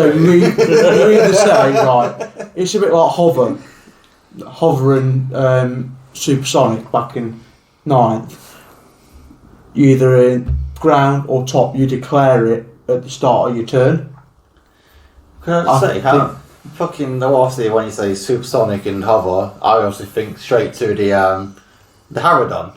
you either say like it's a bit like Hover and Supersonic back in 9th. You either in ground or top. You declare it at the start of your turn. Can I say how fucking obviously when you say Supersonic and Hover, I obviously think straight to the Harridan.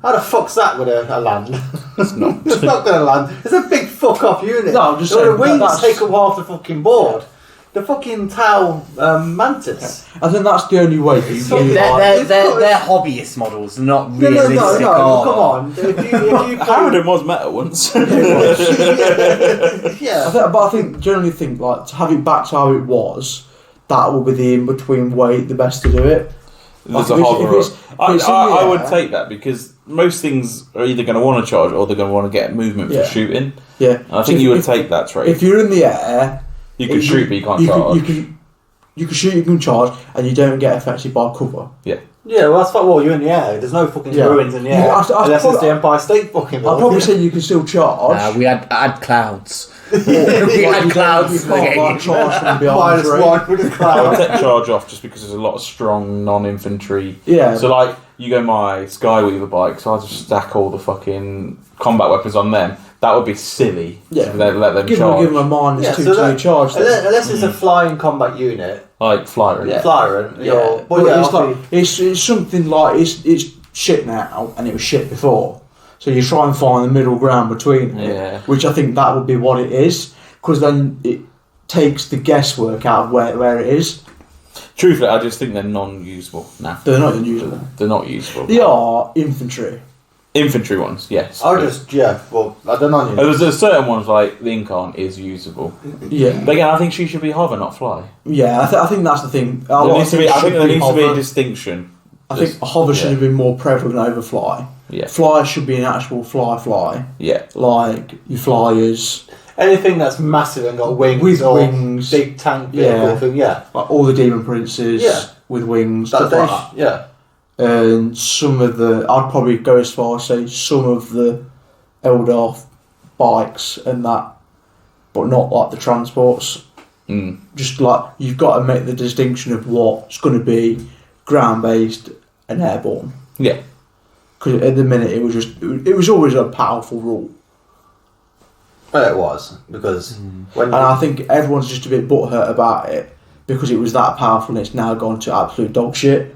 How the fuck's that going to land? It's not. It's not going to land. It's a big fuck off unit. No, I'm just saying. The wings take up half the fucking board. The fucking Tau Mantis. I think that's the only way you They're hobbyist models, not realistic. No, come on. If you Harridan was meta once. yeah. I generally think like to have it back to how it was, that will be the in between way the best to do it. There's like a hover. I would air. take that because most things are either going to want to charge or they're going to want to get movement for shooting. Yeah, And I think you would take that trade. If you're in the air, you can shoot, but you can't charge. You can shoot, you can charge, and you don't get affected by cover. Yeah. Yeah, well, that's what you're in the air. There's no fucking ruins in the air. Unless it's the Empire State fucking I'd probably say you can still charge. We had clouds. We had clouds. You can't like, charge from behind -1 with a I cloud. would take charge off just because there's a lot of strong non-infantry. Yeah. So like, you go my Skyweaver bike, so I just stack all the fucking combat weapons on them. That would be silly. Yeah. To let them Give charge. them a -2 so to charge. Unless it's a flying combat unit. Like Flyer. Yeah. Flyer. But it's something like it's shit now, and it was shit before. So you try and find the middle ground between it, which I think that would be what it is, because then it takes the guesswork out of where it is. Truthfully, I just think they're non-usable now. They're not usable. They're not usable. They are infantry. Infantry ones, yes. I don't know. There's certain ones like the Incarn is usable. Yeah. But again, I think she should be hover, not fly. Yeah, I think that's the thing. I think there needs to be a distinction. I think a hover should have been more prevalent over fly. Yeah. Fly should be an actual fly. Yeah. Like your flyers. Anything that's massive and got wings With or wings. big tank vehicle thing, Like all the Demon Princes with wings, stuff like that. Yeah. And some of I'd probably go as far as say some of the Eldar bikes and that, but not like the transports. Just like you've got to make the distinction of what's going to be ground based and airborne. Yeah. Because at the minute it was always a powerful rule. Well, it was because and I think everyone's just a bit butthurt about it because it was that powerful and it's now gone to absolute dog shit.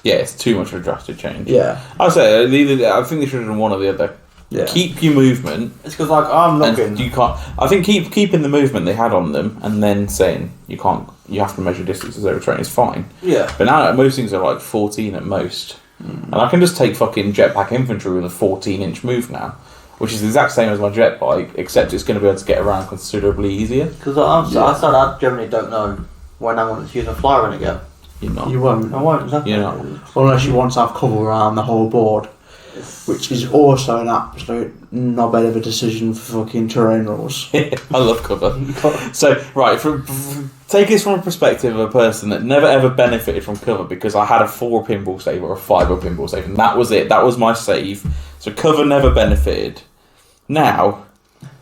Yeah, it's too much of a drastic change. Yeah. I say I think they should have done one or the other. Yeah. Keep your movement. It's because like I'm And looking. you can't. I think keeping the movement they had on them, and then saying you can't. You have to measure distances over terrain is fine. Yeah. But now most things are like 14 at most, and I can just take fucking jetpack infantry with a 14-inch move now, which is the exact same as my jet bike, except it's going to be able to get around considerably easier. Because I said I generally don't know when I want to use a flyer in again. You're not. You won't. I won't. Exactly. You're not. Unless you want to have cover around the whole board, which is also an absolute knobhead of a decision for fucking terrain rules. I love cover. So, right, take this from a perspective of a person that never ever benefited from cover because I had a 4 pinball save or a 5 pinball save, and that was it. That was my save. So cover never benefited. Now,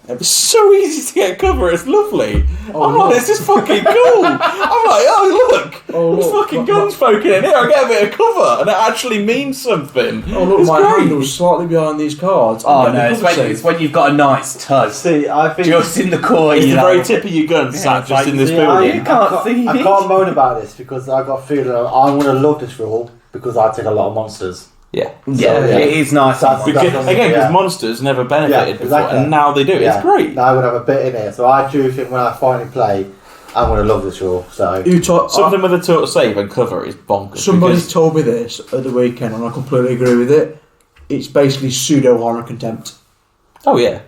it's so easy to get cover. It's lovely. I'm like, this is fucking cool. I'm like, oh look, there's fucking guns poking in here. I get a bit of cover, and it actually means something. Oh look, it's my great. handle's slightly behind these cards. Oh no, it's when you've got a nice touch. See, I think Just in the corner. It's you the know. very tip of your gun sat it's just like, in this See, building. You can't see I it. can't moan about this because I got a feeling I'm going to love this rule because I take a lot of monsters. Yeah. Yeah, yeah. it is nice. That's- Because, that's- again, because yeah. monsters never benefited Yeah, before, exactly. and now they do. It's great. Now I would have a bit in it, so I do think when I finally play, I'm going to love this rule. So Something with a total save and cover is bonkers. Somebody because- told me this at the weekend, and I completely agree with it. It's basically pseudo horror contempt. Oh yeah,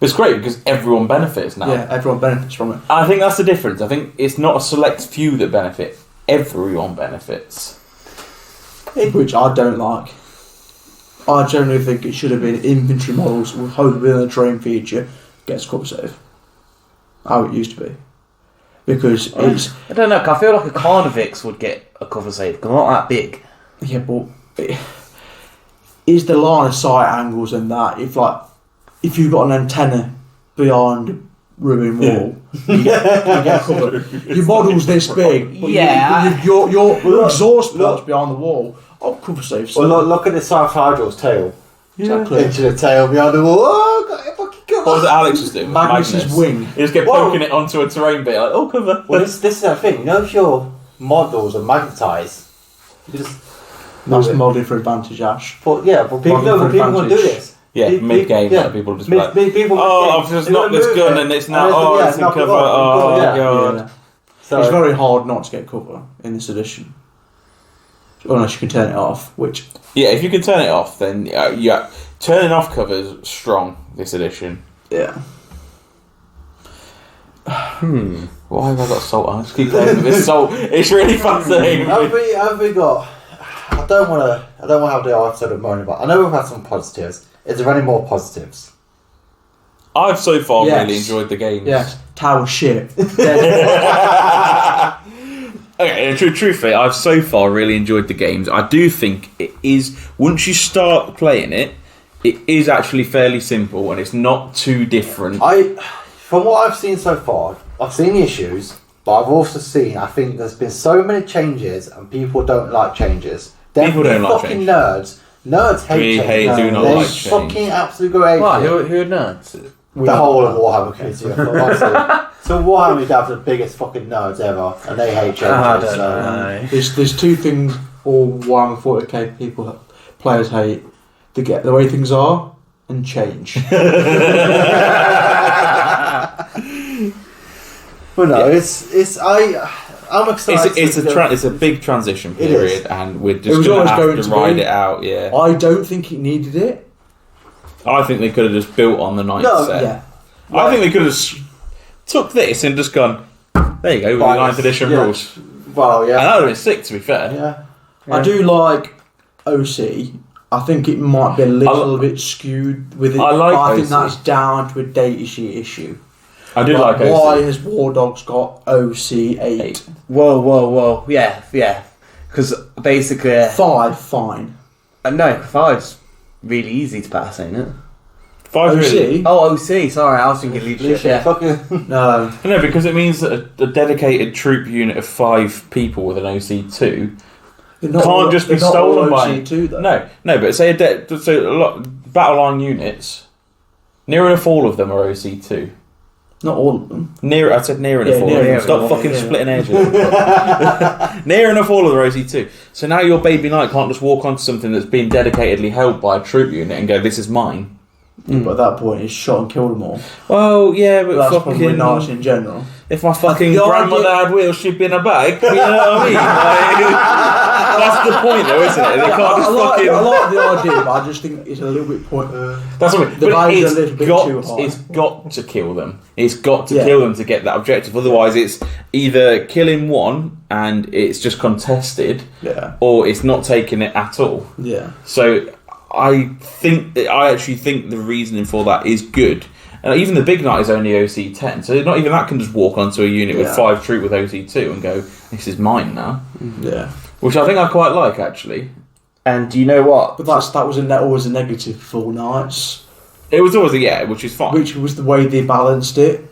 but it's great because everyone benefits now. Yeah, everyone benefits from it. And I think that's the difference. I think it's not a select few that benefit. Everyone benefits. Which I don't like. I generally think it should have been infantry models with within the terrain feature gets cover save. How it used to be. Because it's I don't know. I feel like a Carnivix would get a cover save because I'm not that big. yeah, but is the line of sight angles and that if you've got an antenna behind a ruined wall, you get cover. Your model's this big, but Yeah. your exhaust belts behind the wall. Oh, cover save. well, look at the South Hydral's tail. Exactly. Into the tail behind the wall. Oh, got it fucking cover. What was it Alex was doing? With Magnus's Magnus? wing. He just kept Whoa. poking it onto a terrain bit, like, oh, cover. Well, this is the thing. You know, if your models are magnetised, you just. That's modelling for advantage, Ash. But people Model for will do advantage. this. Yeah, Pe- mid-game, yeah. like, people just be like, People oh, I've just knocked this gun and it's now, it's in knock it cover, off, oh, yeah. God. Yeah. So, It's very hard not to get cover in this edition. Unless you can turn it off, which... Yeah, if you can turn it off, then turning off covers strong this edition. Yeah. Why have I got salt? I just keep playing with this salt. It's really fascinating. have we got? I don't want to have the episode of moaning about. I know we've had some positives. Is there any more positives? I've so far Yes. really enjoyed the games. Yes. Tower shit. Okay, truthfully, I've so far really enjoyed the games. I do think it is, once you start playing it, it is actually fairly simple and it's not too different. From what I've seen so far, I've seen the issues, but I've also seen. I think there's been so many changes, and people don't like changes. People don't like fucking change. nerds. Nerds hate change. do not They like change. fucking absolutely go hate Why? it. Who are nerds? The whole of Warhammer community. Honestly. So Warhammer have the biggest fucking nerds ever, and they hate changes. I don't so. know. There's two things all Warhammer 40k players hate. The way things are and change. But no, I'm excited. It's a big transition It period, is. and we're It just was going always to going have to to ride be. it out. Yeah, I don't think it needed it. I think they could have just built on the ninth No, set. Yeah. I think they could have took this and just gone. There you go, with the Right, 9th edition yeah. rules, Well, and yeah. that would have been sick. To be fair, Yeah. I do like OC. I think it might be a little bit skewed with it. I like but I think OC. that's down to a data sheet issue. I do like why OC. has War Dogs got OC 8? Whoa. Yeah. Because basically... 5, fine. no, 5's really easy to pass, ain't it? 5 OC? really. Oh, OC, sorry, I was thinking leadership. Yeah. Fucking. No. No, because it means that a dedicated troop unit of 5 people with an OC2 They're not can't all- just be they're not all stolen by. OC2 though. No, but say a lot battle line units. Near enough all of them are OC2. Not all of them. I said near enough Yeah, all near of them. enough, Stop fucking yeah. splitting hairs. Near enough all of the OC2. So now your baby knight can't just walk onto something that's been dedicatedly held by a troop unit and go, this is mine. But at that point, he's shot and killed them all. Well, yeah, but That's probably fucking... knights in general. If my fucking The grandmother idea- had wheels, she'd be in a bag. You know what I mean? Like, that's the point, though, isn't it? They can't just fucking... I like the idea, but I just think it's a little bit That's what I mean. The But value's a little bit too high. it's got to kill them. It's got to Yeah. kill them to get that objective. Otherwise, it's either killing one and it's just contested, Yeah. or it's not taking it at all. Yeah. So I actually think the reasoning for that is good. And even the big knight is only OC10, so not even that can just walk onto a unit with 5 troop with OC2 and go, this is mine now. Yeah. Which I think I quite like, actually. And do you know what? But that was always a negative for knights, It was always which is fine. which was the way they balanced it.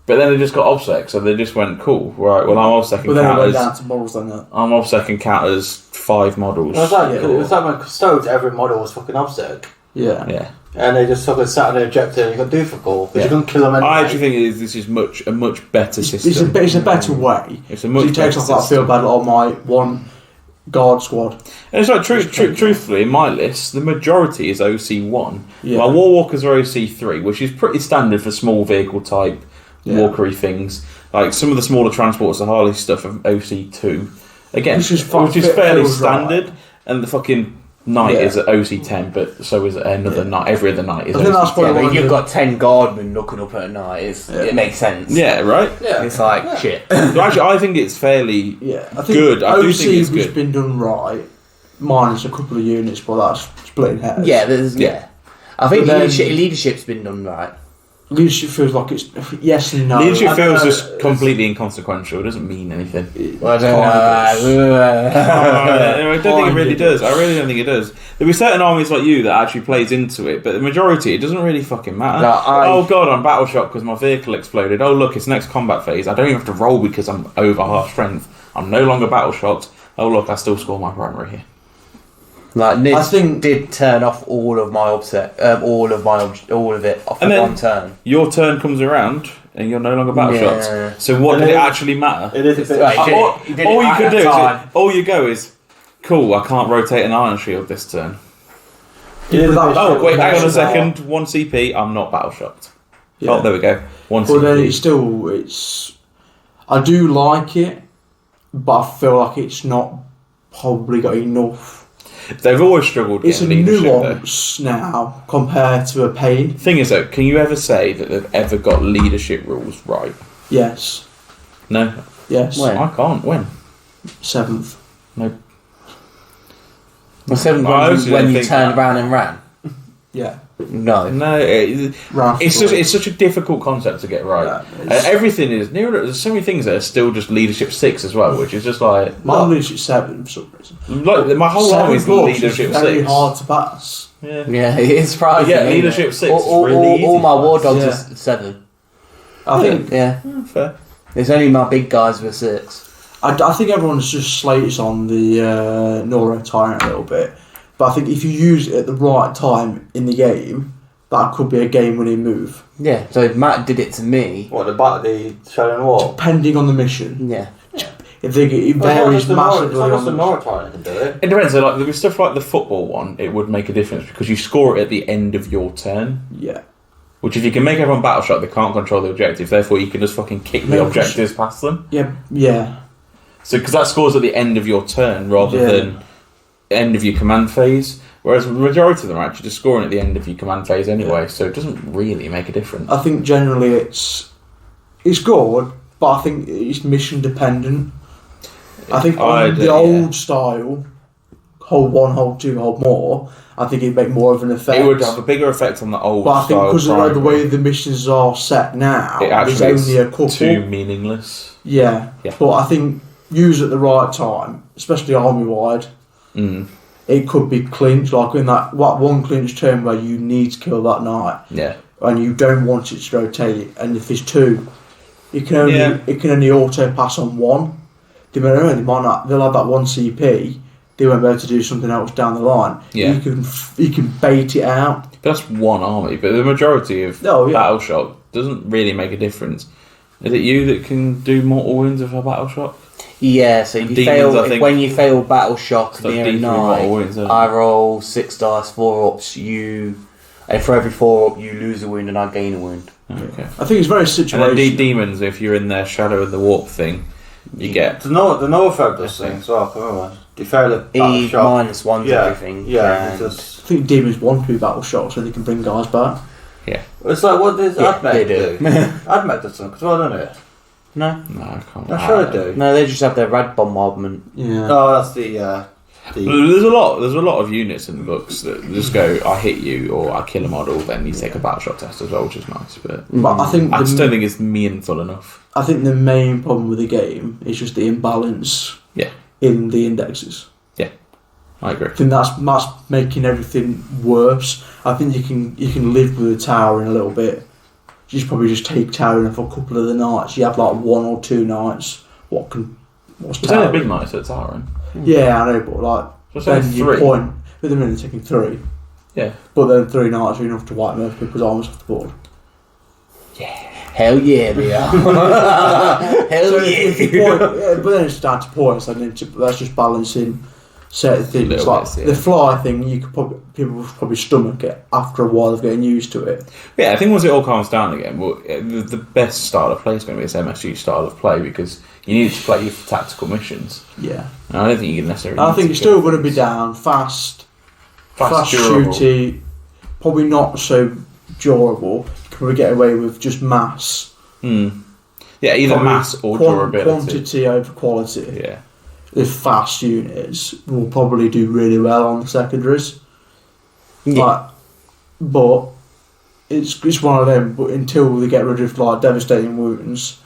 But then they just got obsec, so they just went, cool, right, well I'm obsec But and then it went counters. down to models like that. I'm obsec and counters 5 models. It was like, Yeah. it was like when Custodes, every model was fucking obsec. Yeah. Yeah. And they just fucking sat on the objective and you got do for all. Because Yeah. you couldn't kill them anyway. I actually think this is a much better system. It's a better way. It's a much It takes better off that system. feel bad on my one guard squad. And it's like, truthfully, in my list, the majority is OC1. Yeah. My Warwalkers are OC3, which is pretty standard for small vehicle type walkery things. Like some of the smaller transports, the Harley stuff, are OC2. Again, Which is fairly feels standard. right. And the fucking Knight Yeah. is at OC10, but so is another Knight. Every other Knight is I think that's OC10. probably Yeah, but one if of you've the- got 10 guardmen looking up at night, it makes sense. Yeah, right? Yeah. It's like, shit. So actually, I think it's fairly... Yeah, I think Good, I do OC think it's has good. been done right, minus a couple of units, but that's splitting hairs. Yeah, there's, Yeah. yeah. I think But then- leadership's been done right. Leadership feels like it's yes and no. Leadership I feels don't know, just completely inconsequential. It doesn't mean anything. Well, I I don't think it really does. I really don't think it does. There'll be certain armies like you that actually plays into it, but the majority, it doesn't really fucking matter. No, Oh god, I'm battle shocked because my vehicle exploded. Oh look, it's next combat phase. I don't even have to roll because I'm over half strength. I'm no longer battle shocked. Oh look, I still score my primary here. Like Nick I think- did turn off all of my all of it off And in then- one turn. Your turn comes around and you're no longer battle Yeah. shocked. So what And did it then- actually matter? It is a bit. Right. All you could do is all you go is cool. I can't rotate an iron shield this turn. It is a bit Oh shit wait, hang on a with second. 1 CP. I'm not battle shocked. Yeah. Oh, there we go. 1 But then CP. it's still I do like it, but I feel like it's not probably got enough. They've always struggled It's a getting leadership. Though. nuance now compared to a pain. Thing is, though, can you ever say that they've ever got leadership rules right? Yes, No, yes. When? I can't. When? 7th. No. Well, seven I honestly when don't you think turned that. around and ran. Yeah. No. No, Round it's such a difficult concept to get right. Yeah, it's- Everything is there's so many things that are still just leadership 6 as well, which is just like My leadership 7 for some reason. my whole army is 7 books leadership is very 6. hard to pass. Yeah. Yeah, it's surprising. Yeah, isn't it? leadership 6 All, is really easy all my to war pass. dogs Yeah. are 7. I think Yeah, Fair. it's only my big guys were 6. I think everyone's just slates on the Noro Tyrant a little bit, but I think if you use it at the right time in the game, that could be a game-winning move. Yeah, so Matt did it to me. What, the Shadow War? Depending on the mission, Yeah. it varies massively It's not just the on Nora Tyrant can do it. It depends. So like with stuff like the football one, it would make a difference because you score it at the end of your turn. Yeah. Which, if you can make everyone battle shot, they can't control the objective. Therefore, you can just fucking kick the No, objectives past them. Yeah. So, because that scores at the end of your turn rather Yeah. than end of your command phase. Whereas the majority of them are actually just scoring at the end of your command phase anyway. Yeah. So it doesn't really make a difference. I think generally it's good, but I think it's mission dependent. I think on the old style, hold 1, hold 2, hold more, I think it'd make more of an effect. It would have a bigger effect on the old But I think style because of the way primary. the missions are set now, It there's actually only a is couple. too meaningless. Yeah. Yeah. But I think use at the right time, especially army wide, Mm. it could be clinch, like in that one clinch turn where you need to kill that knight Yeah. and you don't want it to rotate, and if there's 2, it can only auto pass on 1. They might not. They'll have that 1 CP. They won't be able to do something else down the line. Yeah. You can bait it out. But that's one army. But the majority of Oh, yeah. battle shot doesn't really make a difference. Is it you that can do mortal wounds with a battle shock? Yeah, so if you demons, when you fail battle shock like near a D3 mortal wounds, night, isn't it? I roll 6 dice, 4 ups. And for every 4 up, you lose a wound and I gain a wound. Okay. I think it's very And situational. then demons, if you're in their shadow of the warp thing, you get. The no effect does thing as well. Remember, do you fail a battle E shot? -1 Yeah, everything. yeah. and- It's I think demons want to be battle shots so they can bring guys back. like what does Yeah, Admech they do? do. Admech does something as well, doesn't it? No, No, I can't. I'm sure it do. no, they just have their rad bombardment. Yeah. Oh, that's the. There's a lot of units in the books that just go, I hit you or I kill a model, then you take a battle shot test as well, which is nice. But But I think I just don't think it's meaningful enough. I think the main problem with the game is just the imbalance in the indexes. I agree. I think that's making everything worse. I think you can live with a towering a little bit. You should probably just take towering for a couple of the nights. You have like 1 or 2 nights. What's It's only a big towering? night, so it's Aaron. Yeah, I know, but like So it's then only you 3. point. But they're only taking 3. Yeah. But then 3 nights are enough to wipe most people's arms off the board. Hell yeah, they are. Hell So yeah. if you point, but then it's down to points, and that's just balancing certain things. Little Like bits, yeah. the fly thing, people will probably stomach it after a while of getting used to it. Yeah, I think once it all calms down again, well, the best style of play is going to be this MSG style of play because you need to play for tactical missions. Yeah, And I don't think you can necessarily. and I need think to it's go still for going to be things. down fast durable. shooty, probably not so durable. You can probably get away with just mass. Yeah, either Probably mass or durability. Quantity over quality. Yeah. The fast units will probably do really well on the secondaries. Yeah. But it's one of them. But until they get rid of like devastating wounds,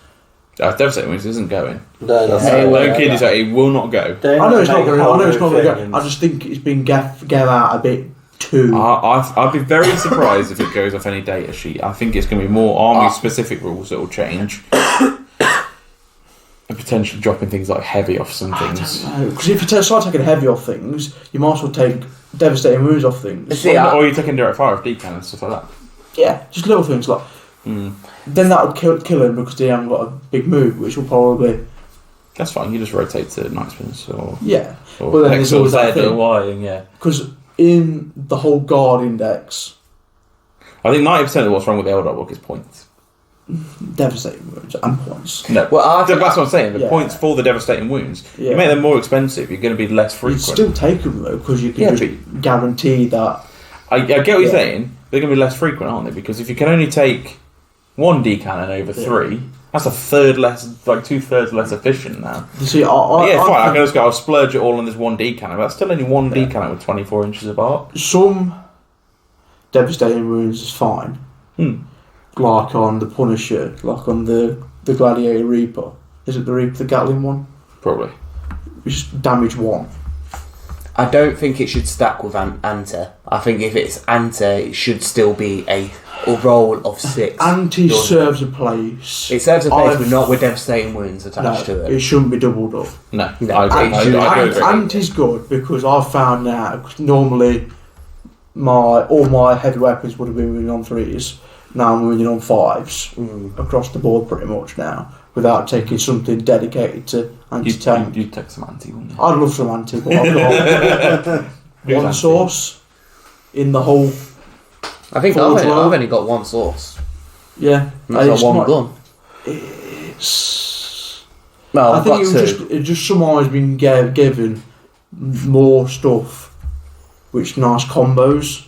Devastating Wounds isn't going. No, that's Hey, not- well, Don't kid yourself, it will not go. They're I know it's not gonna going. make I a know it's not whole going to thing go. I just think it's been get out a bit too. I'd be very surprised if it goes off any data sheet. I think it's going to be more army-specific rules that will change. And potentially dropping things like heavy off some things. Because if you start taking heavy off things, you might as well take devastating wounds off things. See, Or you're taking direct fire off decan and stuff like that. Yeah, just little things like. Then that would kill him because they haven't got a big move, which will probably. That's fine, you just rotate to Knightsman's or Yeah, or Well, then X there's or always Z that or thing. Y, and yeah. because in the whole guard index, I think 90% of what's wrong with the Eldar book is points. devastating wounds and points. No, Well, that's what I'm saying. The Yeah. points for the devastating wounds, Yeah. you make them more expensive. You're going to be less You'd frequent. still take them though because you can Yeah, just guarantee that. I get what you're Yeah. saying. They're going to be less frequent, aren't they? Because if you can only take 1 D-cannon over 3, that's a third less, like 2/3 less efficient now. You see, Yeah, fine. I think can just go. I'll splurge it all on this 1 D-cannon, but that's still only 1 D-cannon with 24 inches apart. some devastating wounds is fine. Like on the Punisher, like on the Gladiator Reaper. Is it the Reaper, the Gatling one? Probably. It's damage 1. I don't think it should stack with Anta. I think if it's Anta, it should still be a roll of 6. Anti Yours- serves a place. It serves a place, I've- but not with devastating wounds attached No, to it it. shouldn't be doubled up. No, No, I agree. it should- I agree. Anti's good because I've found now, 'cause normally all my heavy weapons would have been winning on 3s. Now I'm winning on 5s across the board pretty much now, without taking something dedicated to anti-tank. You'd take some anti, wouldn't you? I'd love some anti, but I've got one anti? source in the whole. I think Forward I've roll. only got one source. Yeah, It's got one gun. It's. No, I I've think got 2. it just somehow has been given more stuff, which nice combos.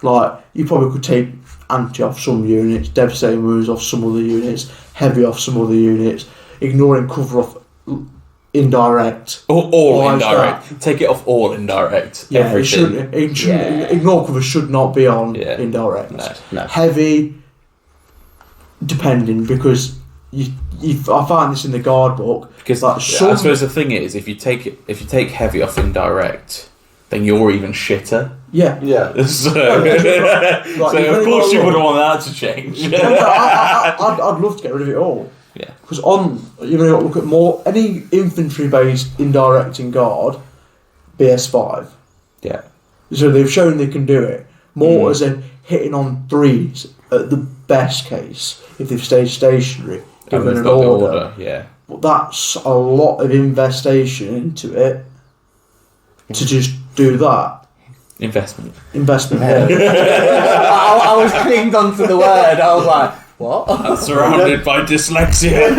Like you probably could take anti off some units, devastating wounds off some other units, heavy off some other units, ignoring cover off indirect. All Why is indirect. Take it off all indirect. Yeah, Everything. it shouldn't. Ignore cover should not be on Yeah. indirect. No. Heavy, depending because I find this in the guard book. Because Like, I some- suppose the thing is, if you take heavy off indirect, then you're even shitter. Yeah. Yeah. So, you've so only of course got you one. wouldn't want that to change. I'd love to get rid of it all. Yeah. Because you've only got to look at more any infantry based indirect in guard, BS5. Yeah. So they've shown they can do it, Mortars are hitting on 3s at the best case if they've stayed stationary. And Given they've an got the order. yeah. But that's a lot of investation into it to just do that. Investment. Investment. Yeah. I was clinged onto the word. I was like, what? I'm surrounded by dyslexia.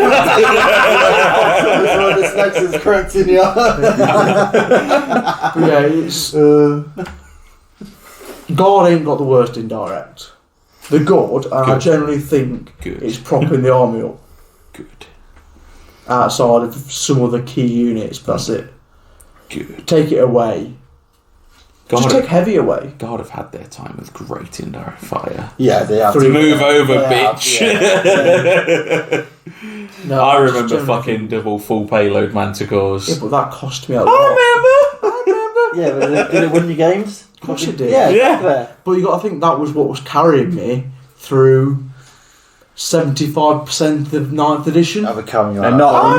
Dyslexia's correcting you. But yeah, it's God ain't got the worst indirect. The good, and I Good. generally think Good. it's propping the army up Good. outside of some of the key units. But that's it. Good. Take it away. Just take heavy away. God have had their time with great indirect fire. Yeah, they have. Three- Move over, They have, bitch. No, I just remember generally fucking think- double full payload manticores. Yeah, but that cost me a lot. Yeah, but did it win you games? Of course it did. Yeah, Yeah. exactly. But you got to think that was what was carrying me through 75% of 9th edition. I'll be coming you And out.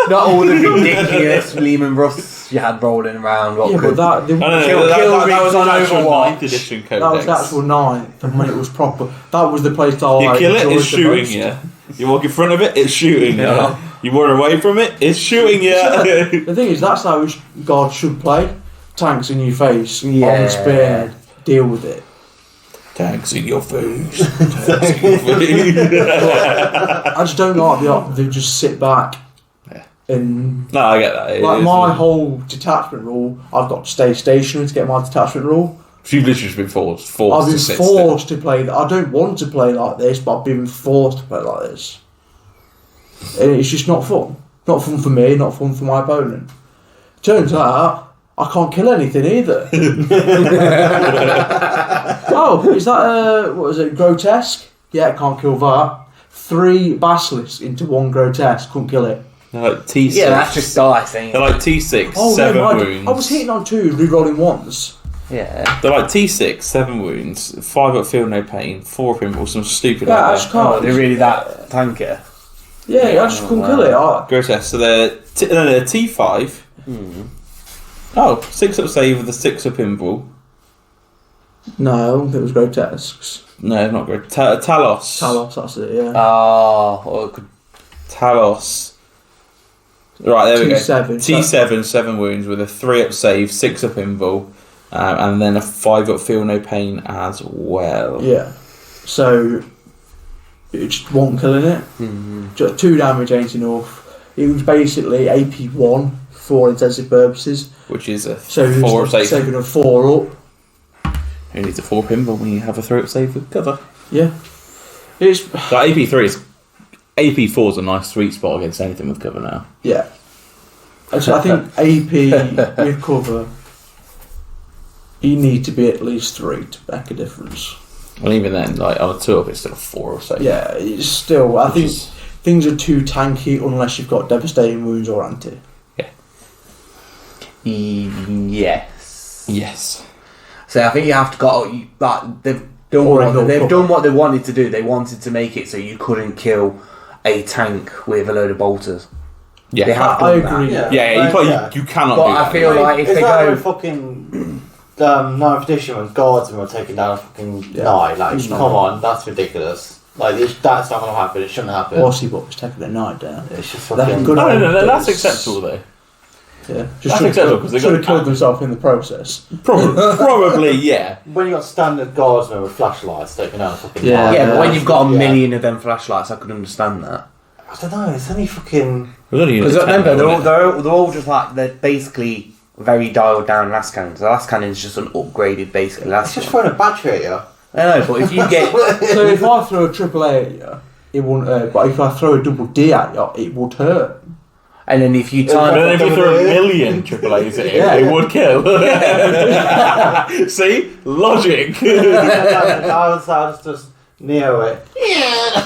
not all the ridiculous Lehman Russ you had rolling around. What Yeah, but could that, No, no, Kill- no, that kill was rigs an on actual Overwatch. 9th edition codex. that was the actual 9th, and when it was proper, that was the place that I You kill it, enjoyed it's the shooting most. you. You walk in front of it, it's shooting Yeah. you. You walk away from it, it's shooting you. The thing is, that's how God should play. Tanks in your face, Yeah. on the spear, deal with it. Tanks in your face. Tanks in your face. I just don't like they just sit back Yeah. and No, I get that. It like is my what- whole detachment rule. I've got to stay stationary to get my detachment rule. You've literally just been forced I've to been sit forced to play that. I don't want to play like this, but I've been forced to play like this. And it's just not fun. Not fun for me, not fun for my opponent. Turns out, I can't kill anything either. Oh, is that, what is it, grotesque? Yeah, can't kill that. 3 basilisks into 1 grotesque, couldn't kill it. They're like T6. Yeah, that's just dice, ain't They're it? like T6, Oh, 7 no, wounds. I was hitting on 2, rerolling 1s. Yeah. They're like T6, 7 wounds, 5 up field, no pain, 4 up involve, some stupid Yeah, I like just that. Oh, can't. they're really that tanker. Yeah, I just couldn't wow. kill it. Grotesque. So they're T5. Oh, 6 up save with a 6 up invul. No, it was grotesques. No, not great. Talos. Talos, that's it, yeah. Oh, or it could. Talos. Right, there we go. T7. T7, 7 wounds with a 3 up save, 6 up invul, and then a 5 up feel no pain as well. Yeah. So, it's just 1 killing it. Just 2 damage ain't enough. It was basically AP1 for intensive purposes. Which is a So, 4 up it's save. taking a 4 up. Who needs a 4 up invul when you have a 3 up save with cover? Yeah. It's. So AP3 is. AP4 is a nice sweet spot against anything with cover now. Yeah. Actually, I think AP with cover, you need to be at least 3 to make a difference. And even then, like on a 2 up, it's still a 4 or so. Yeah, it's still. I Which think is- things are too tanky unless you've got devastating wounds or anti. Yes. Yes. So I think you have to go. Like they've done Or what ignore they've cover. done what they wanted to do. They wanted to make it so you couldn't kill a tank with a load of bolters. Yeah. They have I done that. agree. You cannot But do I that. feel like if It's they like go, when fucking 9th edition when guardsmen were taking down a fucking knight. Like, It's come not. on, that's ridiculous. Like, that's not going to happen. It shouldn't happen. Bossy Box taking a knight down. It's just That fucking... good- No, that's acceptable though. Yeah, That's just acceptable, 'cause they should have got- killed themselves in the process. Probably, yeah. When you got standard guardsmen with flashlights taking down a fucking Yeah. knight, yeah, but when you've got a yeah. million of them flashlights, I could understand that. I don't know, it's only fucking... Because remember, they're all just like they're basically very dialed down last cannons. The last cannon is just an upgraded, basically It's last just cannon. throwing a battery at you. I know, but if you get So if I throw a triple A at you, it won't hurt. But if I throw a double D at you, it would hurt. and then if you And time then if you throw a million AAAs at it, Yeah. it would kill. See? Logic. I was just near it.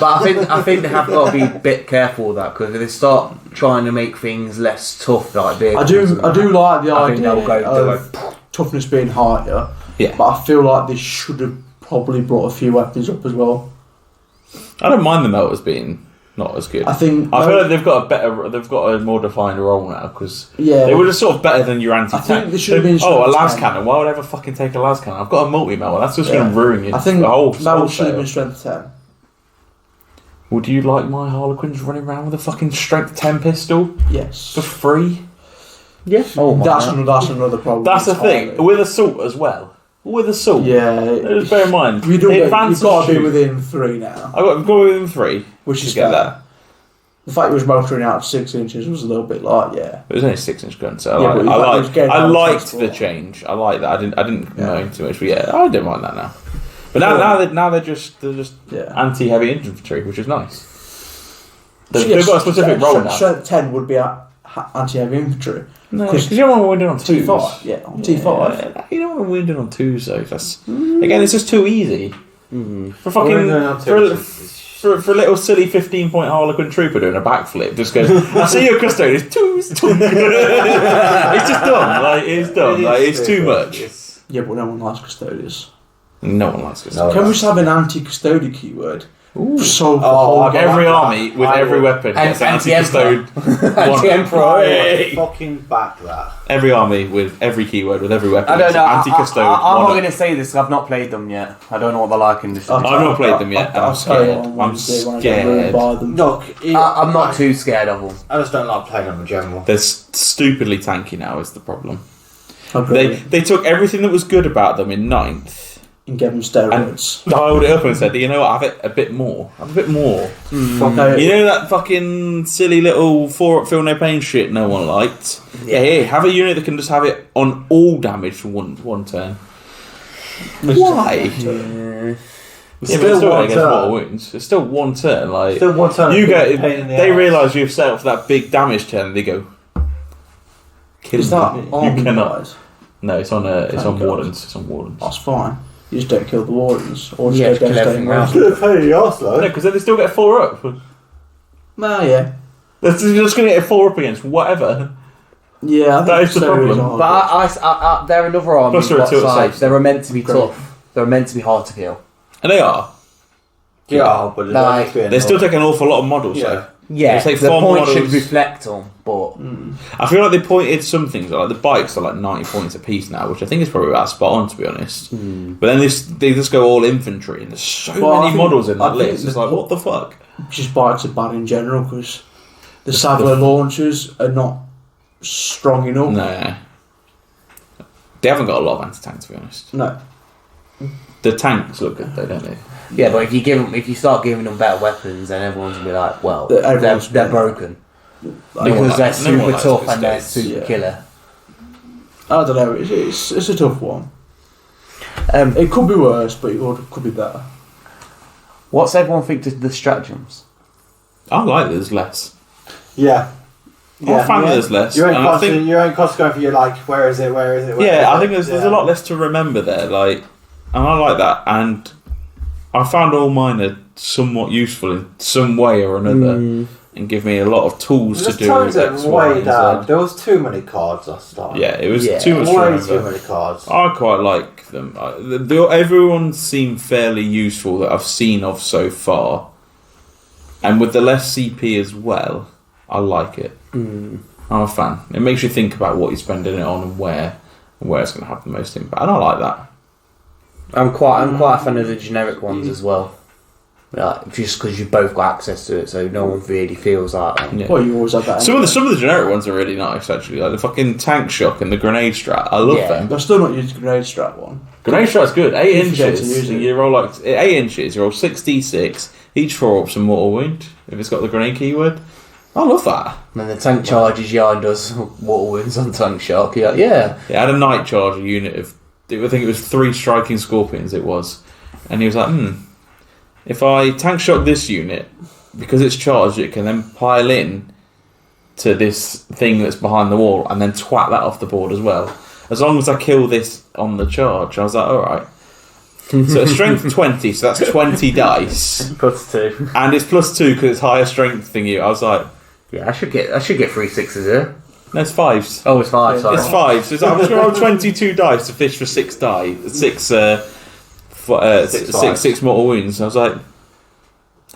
But I think they have got to be a bit careful with that because if they start trying to make things less tough, like I vehicles do and like the I think idea they'll go of toughness being higher. Yeah. But I feel like they should have probably brought a few weapons up as well. I don't mind the melters being not as good. I think I feel like they've got a more defined role now because yeah, they were just sort of better than your anti-tank. I think they should have been a strength las 10. cannon. Why would I ever fucking take a las cannon? I've got a multi-mel. That's just going to ruin you. I think the whole that should have been sale. strength 10. Would you like my Harlequins running around with a fucking strength 10 pistol Yes. for free? Yeah. Oh, That's another problem. That's the It's thing harder. with assault as well. With assault, Yeah. just bear in mind. You've got to be shoot. within 3 now. I've got within 3, Which is to get fair. that. The fact it was motoring out 6 inches was a little bit like, It was only a 6-inch gun, so Yeah, but the fact it was getting I out of liked transport. the change. I like that. I didn't know too much, but yeah, I don't mind that now. But now they're just yeah. anti-heavy infantry, which is nice. They've, So, yeah, they've got a specific role now. Strength 10 would be anti-heavy infantry. No, because you don't want to win it on 2s. T5, yeah, on T5. Yeah, you don't want to win it on 2s though. That's again, it's just too easy. For fucking for a little silly 15-point Harlequin trooper doing a backflip, just goes. I see your custodian. It's 2s. It's just dumb. Like it's dumb. Like it's too much. Yeah, but no one likes custodians. No one likes custodians. Can we just have an anti-custody keyword? Ooh. So Every army with every weapon gets anti-custode. Anti-emperor. Fucking back that. Every army with every keyword with every weapon. I don't know. Anti-custode. I'm not going to say this. I've not played them yet. I don't know what they're like in this. I've not played them yet. I'll I'm tell you scared. on I'm Wednesday when I get ruined scared. by them. Look, I'm not too scared of them. I just don't like playing them in general. They're stupidly tanky now. Is the problem. Okay. They took everything that was good about them in 9th And give them steroids. dialed it up and said, you know what, have it a bit more. Have a bit more. Okay. You know that fucking silly little 4-up feel no pain shit no one liked? Yeah, have a unit that can just have it on all damage for one turn. Why? Yeah. It's still against mortal wounds. It's still one turn. Like Still one turn. you pain go, in the they ass. realise you've set up for that big damage turn. And they go. Kill Is that me. army You cannot. wise? No, it's on Thank God. wardens. It's on wardens. That's fine. You just don't kill the wardens. Or just Yeah, go just kill devastating everything rounds. Good pain in the arse No, though. because then they still get 4 up. Nah, yeah. They're just going to get 4 up against whatever. Yeah, I think That is the steroids problem. are But I they're another army. Plus they're a What tilt size? safe. They were meant to be Great. tough. They were meant to be hard to kill. And they are. Yeah, but Like, They still take an awful lot of models. Yeah. though. Yeah, It's like the form point should models. reflect on, but I feel like they pointed some things, like the bikes are like 90 points a piece now, which I think is probably about spot on, to be honest. But then they just go all infantry, and there's so Well, I many think- models in I that think list. It's the- like, what the fuck? just bikes are bad in general because the Savler launchers are not strong enough. No. They haven't got a lot of anti-tank, to be honest. No. The tanks look good though, don't they? yeah. But if you start giving them better weapons, then everyone's gonna be like, well, Everyone's they're gonna- broken No because one they're likes- no one super likes tough good and they're states. super Yeah. killer. I don't know. It's a tough one. Um, It could be worse, but it could be better. what's everyone think of the stratagems? I like there's less. Yeah. I'm a fan of there's less. You ain't and I constantly, think, you ain't constantly going for your like, where is it? Where is it? Where is yeah, I it? think there's a lot less to remember there, like, and I like that. And I found all mine are somewhat useful in some way or another, and give me a lot of tools to Just do tones it X, Y, way and down. Z. There was too many cards last time. Yeah, it was Yeah. too much to Way remember. too many cards. I quite like them. Everyone seemed fairly useful that I've seen of so far, and with the less CP as well, I like it. I'm a fan. It makes you think about what you're spending it on and where it's going to have the most impact. And I like that. I'm quite a fan of the generic ones as well. Like, just because you've both got access to it, so no one really feels like. Yeah. Well, you always have that. Some of the generic ones are really nice actually, like the fucking tank shock and the grenade strat. I love Yeah. them. They're still not using the grenade strap one. Grenade strat's good. 8 You forget to inches. use it. You roll like 8 inches. You roll 6d6. Each 4 ups and mortal wound. If it's got the grenade keyword, I love that. And then the tank charges yarn does water wounds on tank shark. You're like, yeah. It had a night charger unit of, I think it was 3 striking scorpions. It was, and he was like, if I tank shock this unit because it's charged, it can then pile in to this thing that's behind the wall and then twat that off the board as well. As long as I kill this on the charge, I was like, all right. So it's strength 20, so that's 20 dice, +2. and it's +2 because it's higher strength than you. I was like, Yeah, I should get 3 6s here. no, it's 5s. Oh, it's 5. Sorry. It's 5. So I'm just going to roll 22 dice to fish for 6 die. 6 mortal wounds. I was like,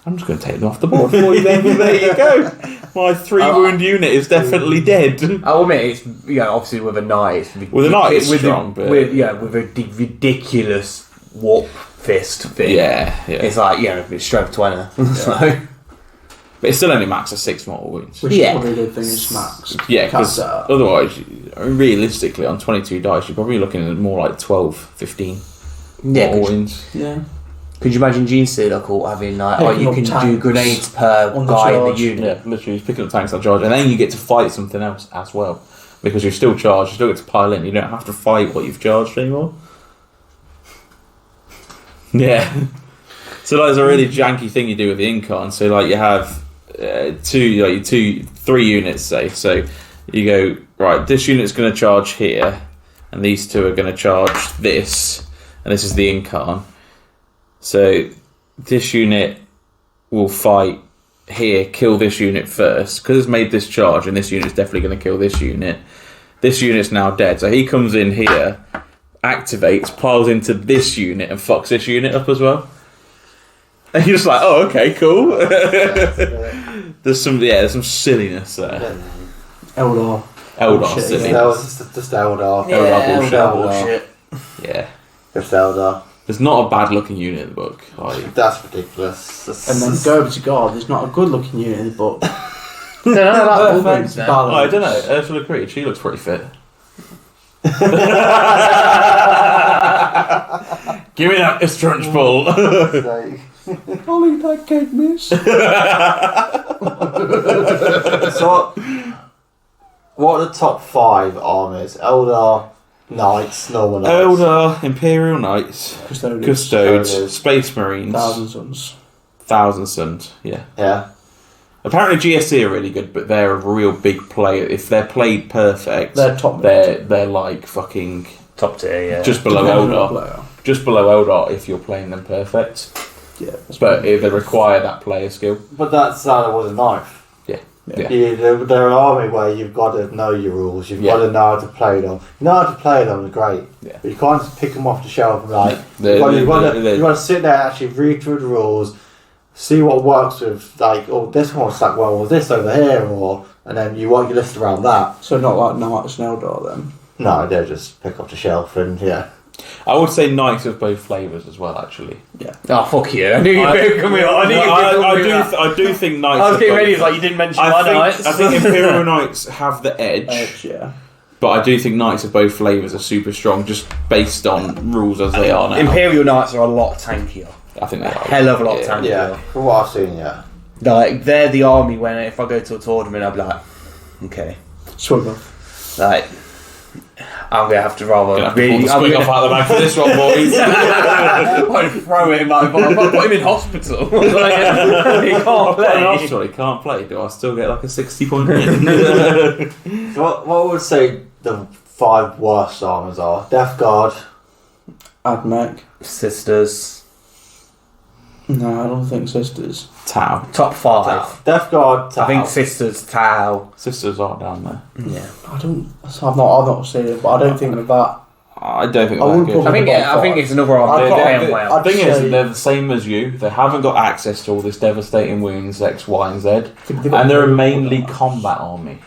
I'm just going to take them off the board for you then. There you go. My 3-wound unit is definitely dead. I'll admit, it's, obviously with a knight. With a knight, it's strong, but... with a ridiculous warp fist thing. Yeah. It's like, it's strength 20. So... But it's still only max of 6 mortal wounds. Which is probably a good thing, is max. Yeah, because otherwise, realistically, on 22 dice, you're probably looking at more like 12, 15 mortal wounds. Yeah. Could you imagine GC having you can do grenades per guy in the unit? Yeah, literally, you're picking up tanks on charge, and then you get to fight something else as well. Because you're still charged, you still get to pile in, you don't have to fight what you've charged anymore. Yeah. So that's a really janky thing you do with the Incon. So like you have 3 units, say. So you go, right, this unit's going to charge here, and these 2 are going to charge this, and this is the Incon. So this unit will fight here, kill this unit first, because it's made this charge, and this unit's definitely going to kill this unit. This unit's now dead, so he comes in here, activates, piles into this unit, and fucks this unit up as well. And you're just like, oh, okay, cool. There's some silliness there. Eldar silly. That was just Eldar. Eldar bullshit. Yeah. Just Eldar. There's not a bad looking unit in the book. That's ridiculous. And then go over to God, there's not a good looking unit in the book. I don't know. I don't know. Ursula Creed, she looks pretty fit. Give me that Strunch ball. I'll eat that cake, miss. So, what are the top 5 armies? Eldar, Knights, normal Knights. Eldar, Imperial Knights, Custodes, Space Marines, Thousand Suns, yeah. Yeah. Apparently GSC are really good, but they're a real big player. If they're played perfect, they're top. They're like fucking top tier, yeah. Just below Eldar. Just below Eldar if you're playing them perfect. Yeah. But they require that player skill. But that's how it was a knife. Yeah. They're an army where you've got to know your rules. You've got to know how to play them. You know how to play them, great. Yeah. But you can't just pick them off the shelf and you've got to sit there and actually read through the rules, see what works with, like, oh, this one's like, well, was this over here, and then you work your list around that. So not like Knights and Eldar then? No, they'll just pick off the shelf and I would say Knights of both flavours as well, actually. Yeah. Oh, fuck you. I knew you were coming on. I do think Knights... I was getting ready, it's like you didn't mention my Knights. I think Imperial Knights have the edge. Yeah. But I do think Knights of both flavours are super strong, just based on rules as they are now. Imperial Knights are a lot tankier. I think they are. Hell of a lot tankier. Yeah, from what I've seen, yeah. Like, they're the army when, if I go to a tournament, I'll be like, okay. Swim off. Like... I'm going to have to rather... I'm going to swing off out the back of this one, boys. I'll throw it in my... If I put him in hospital, like, he can't play. In hospital, he can't play. Do I still get like a 60-point win? So what would say the 5 worst armies are? Death Guard. Admech. Sisters. No, I don't think Sisters. Tau. Top 5. Death Guard, Tau. I think Sisters, Tau. Sisters are down there. Yeah. I've not seen it, but I don't think that. I don't think I they're wouldn't good. put I think it's another army. The thing is, they're the same as you. They haven't got access to all this devastating wounds, X, Y, and Z. And they're a mainly combat army.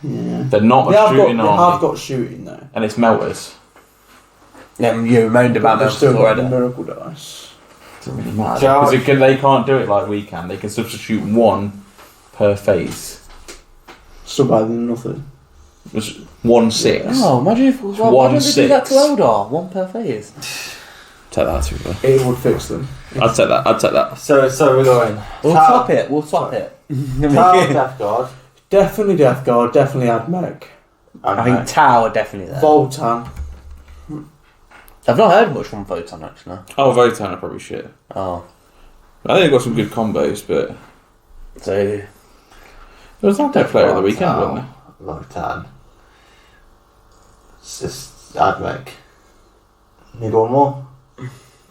Yeah. They're not a shooting army. They have got shooting though. And it's melters. Yeah, you moaned about They've melters still got already. the miracle dice. Doesn't really matter. Because they can't do it like we can. They can substitute 1 per phase. Still better than nothing. Which 1/6. Oh, imagine if... Why don't they do that to Eldar? 1 per phase. Take that too far. It would fix them. I'd take that. So we're going. We'll top it. Tau, Death Guard. Definitely Death Guard. Definitely Admech. I think Tau are definitely there. Voltan. I've not heard much from Votan actually. Oh, Votan are probably shit. Oh. I think they've got some good combos, but... So... There was that dead player at the weekend, wasn't there? Votan. Admech. Need one more?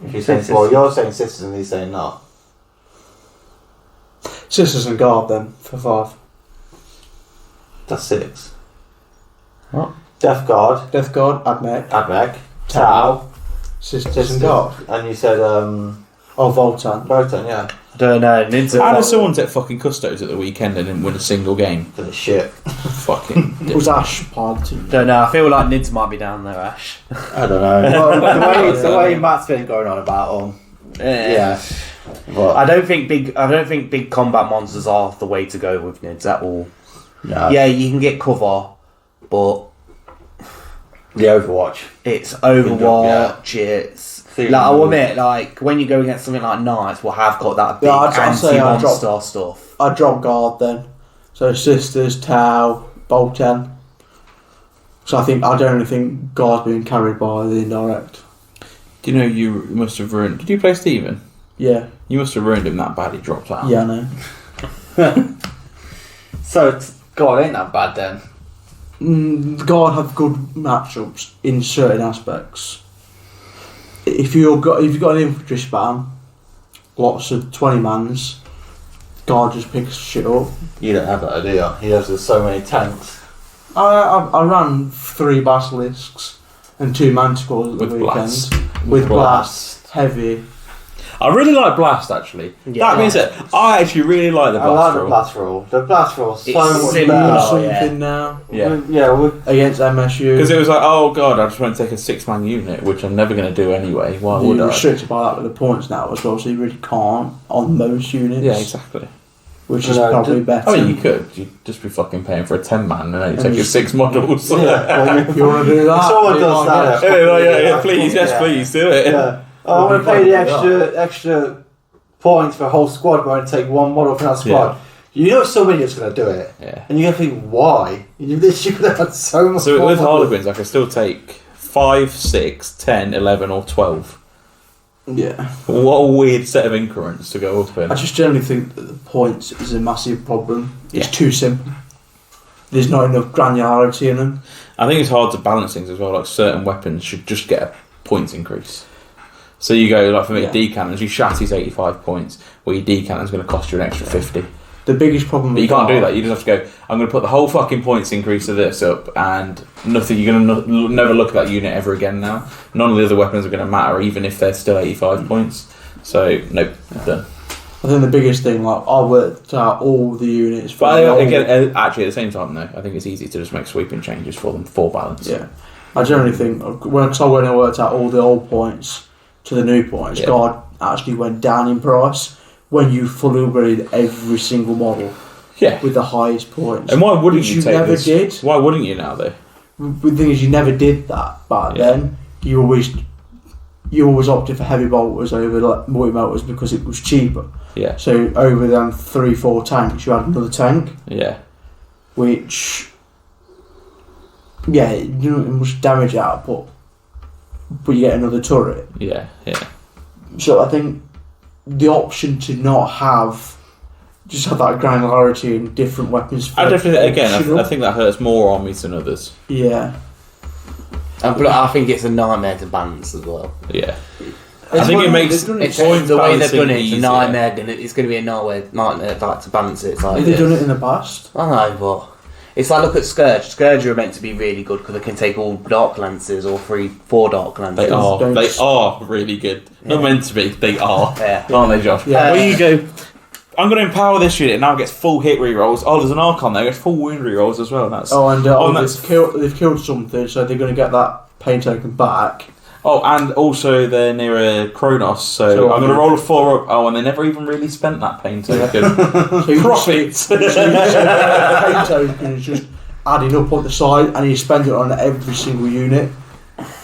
If you say, well, you're saying Sisters and he's saying not. Sisters and Guard then, for 5. That's 6. What? Death Guard. Death Guard, Admech. Tau. Sisters and Guard. And you said, Oh, Voltan. Votan, yeah. I don't know. Nids How does someone take fucking Custos at the weekend and didn't win a single game? For the shit. Fucking. It was Ash part of the team. Don't know. I feel like Nids might be down there, Ash. I don't know. Well, the way Matt's been going on about them. Yeah. But, I don't think big combat monsters are the way to go with Nids at all. no. Yeah, you can get cover, but The Overwatch. it's Overwatch. It's like I'll admit, like when you go against something like Knights, will have got that big I'd say I'd anti-monster stuff. I drop guard then. So Sisters, Tau, Bolten. So I don't really think guard's being carried by the indirect. Do you know you must have ruined? Did you play Steven? Yeah. You must have ruined him that bad he dropped out. Yeah, I know. So, God, ain't that bad then. Guard have good matchups in certain aspects. If you've got an infantry span, lots of 20 mans, Guard just picks shit up. You don't have that, do you? He has so many tanks. I ran 3 basilisks and 2 manticores at the With weekend. Blast. With blast, heavy. I really like Blast actually. Yeah. That means that I actually really like the I like Blast the roll. blast roll. The blast roll is so It's much similar. Doing better. something now Yeah. against MSU. Because it was like, oh god, I just want to take a 6-man unit, which I'm never going to do anyway. Why would You're I? restricted by that with the points now as well, so you really can't on most units. Yeah, exactly. Which is No, probably better. I mean, you could. You'd just be fucking paying for a 10-man and then you And take you- your 6 models. Yeah. If you want to do that, Someone you does might that. get- Yeah, please, yes, Yeah. please, do it. Yeah. I want to pay the extra points for a whole squad, but I only take one model from that squad. You know somebody that's going to do it. Yeah. And you're going to think, why? You literally could have had so much So more with models. Harlequins, I can still take 5, 6, 10, 11 or 12. Yeah. What a weird set of increments to go up in. I just generally think that the points is a massive problem. It's Yeah. too simple. There's not enough granularity in them. I think it's hard to balance things as well. Like certain weapons should just get a points increase. So you go like for me, Yeah. D cannons. Your chassis 85 points. Well, your D cannon's going to cost you an extra 50. The biggest problem But with you can't do Guard- that. You just have to go. I'm going to put the whole fucking points increase of this up, and nothing. You're going to never look at that unit ever again. Now, none of the other weapons are going to matter, even if they're still 85 points. So nope, done. I think the biggest thing, like, I worked out all the units. for But the whole- again, actually, at the same time, though, I think it's easy to just make sweeping changes for them for balance. Yeah. I generally think, when I worked out all the old points to the new points, Yeah. Guard actually went down in price when you fully upgraded every single model Yeah. with the highest points. And why wouldn't Which you you take never this? did. Why wouldn't you now, though? The thing is, you never did that back Yeah. then. You always opted for heavy bolters over like multi-motors because it was cheaper. Yeah. So over them 3-4 tanks, you had another tank, Yeah. which you don't much damage output, but you get another turret. Yeah. Yeah. So I think the option to not have that granularity in different weapons. I definitely, again, optional. I think that hurts more on me than others. Yeah. But I think it's a nightmare to balance as well. Yeah. I think it makes They've done it- It's points the way they've balancing done it. It's a easier. nightmare. And it's going to be a nightmare like to balance it. It's like They've done it in the past. I know, but it's like look at Scourge. Scourge are meant to be really good because they can take all Dark Lances or 4 Dark Lances. They are. Don't- They are really good. Not meant to be. They are. Yeah. Aren't they, Josh? Yeah. Where you go, I'm going to empower this unit. Now it gets full hit rerolls. Oh, there's an Archon there. It gets full wound rerolls as well. That's They've killed something, so they're going to get that pain token back. Oh, and also they're near a Kronos, so I'm going to roll a 4 up. Oh, and they never even really spent that pain token. So you Profit! So the pain token is just adding up on the side, and you spend it on every single unit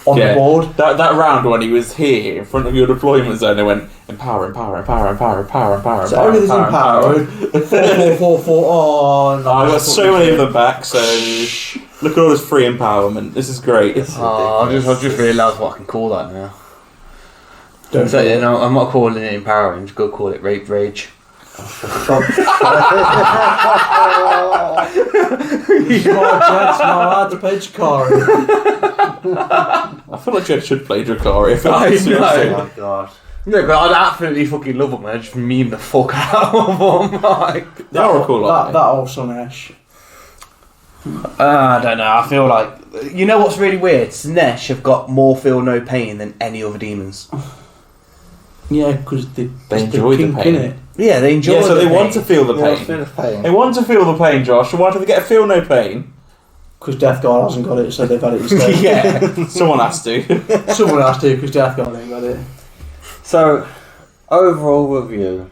on Yeah. the board. That round when he was here in front of your deployment zone, they went empower. So everything's empowered. 4. Oh no! I've got so many of them back, so look at all this free empowerment. This is great. Oh, I just realised what I can call that now. Don't So you know, I'm not calling it empowering. I'm just gonna call it rape rage. That's not allowed to play Chikari. I feel like Jed should play Drakari. I know. Oh my god. No, but I'd absolutely fucking love them. I just meme the fuck out of them. Like, They are a cool That lot. also Nesh. I don't know. I feel like you know what's really weird. Snesh have got more feel no pain than any other demons. Yeah, because they enjoy the pain. It. Yeah, they enjoy. Yeah, so the they pain. want to feel the pain. They want to feel the pain, Josh. And why do they get to feel no pain? Because Death Guard hasn't got it, so they've had it instead. Yeah, Someone has to. Someone has to, because Death Guard ain't got it. So, overall review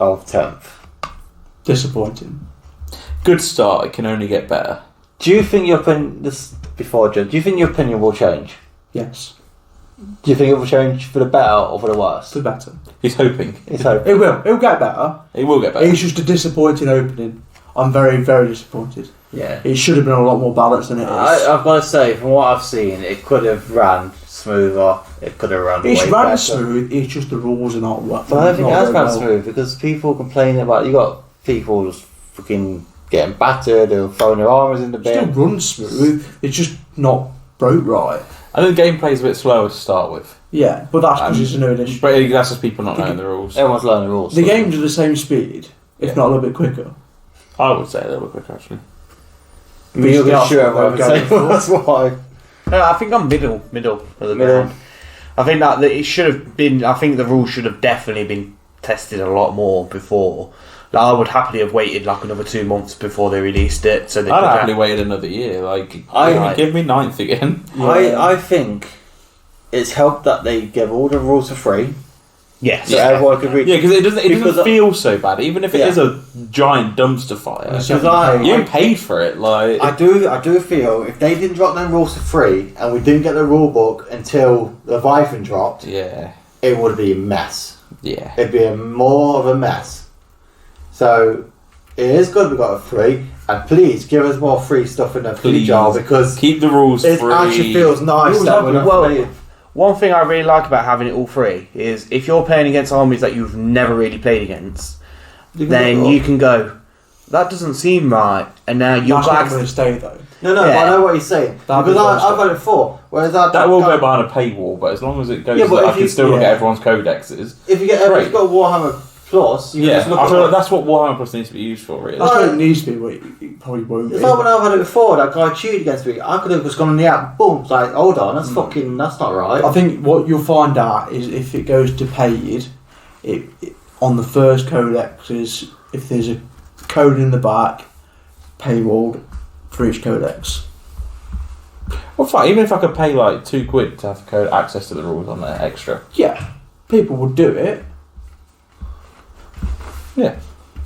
of 10th. Disappointing. Good start. It can only get better. Do you think your opinion, do you think your opinion will change? Yes. Do you think it will change for the better or for the worse? For the better. He's hoping. It's hope. It will. It'll get better. It will get better. It's just a disappointing opening. I'm very, very disappointed. Yeah. It should have been a lot more balanced than it is. I've got to say, from what I've seen, it could have ran smoother. It could have run It's way ran better. smooth, it's just the rules are not well. But I don't think it has very ran well. smooth because people complaining about, you got people just fucking getting battered or throwing their armors in the It still bin. runs smooth, it's just not broke right. I think the gameplay's a bit slower to start with. Yeah, but that's because it's a new edition. But that's just people not knowing the rules. Everyone's learning the rules. The games are the same speed, if not a little bit quicker. I would say a little bit quicker, actually. You're That's sure what I'm they're saying. going for. That's why. No, I think I'm middle of the Middle. ground. I think that it should have been. I think the rules should have definitely been tested a lot more before. Like, I would happily have waited like another 2 months before they released it. So they I'd could happily waited another year. Give me 9th again. I think it's helped that they give all the rules for free. Yes. So everyone could read. Yeah, because it doesn't Because feel so bad, even if it Yeah. is a giant dumpster fire. It's Because I You paid for it, like. I do feel if they didn't drop them rules for free and we didn't get the rule book until the Leviathan dropped, Yeah, it would be a mess. yeah. It'd be more of a mess. So it is good we got it free, and please give us more free stuff in the free Please. jar because Keep the rules it free. actually feels nice Rules that have we're been- not well, playing. One thing I really like about having it all free is if you're playing against armies that you've never really played against, then you can go, that doesn't seem right, and now you're That's not back. going to stay though. No, but Yeah. I know what you're saying That'd because be I've got it before. Whereas That will go behind a paywall, but as long as it goes, Yeah, but that I if can you- still look yeah. at everyone's codexes. If you get Great. if you've got Warhammer Plus, you Yeah, can just look I at feel it. like that's what Warhammer Plus needs to be used for, really. That's Oh, what it needs to be, but it probably won't be. It's like when I've had it before, that guy cheated against me. I could have just gone on the app, boom, it's like, hold on, that's that's not right. I think what you'll find out is if it goes to paid, it on the first codexes, if there's a code in the back, paywalled for each codex. Well, fine, even if I could pay like £2 to have code access to the rules on there extra. Yeah, people would do it. Yeah.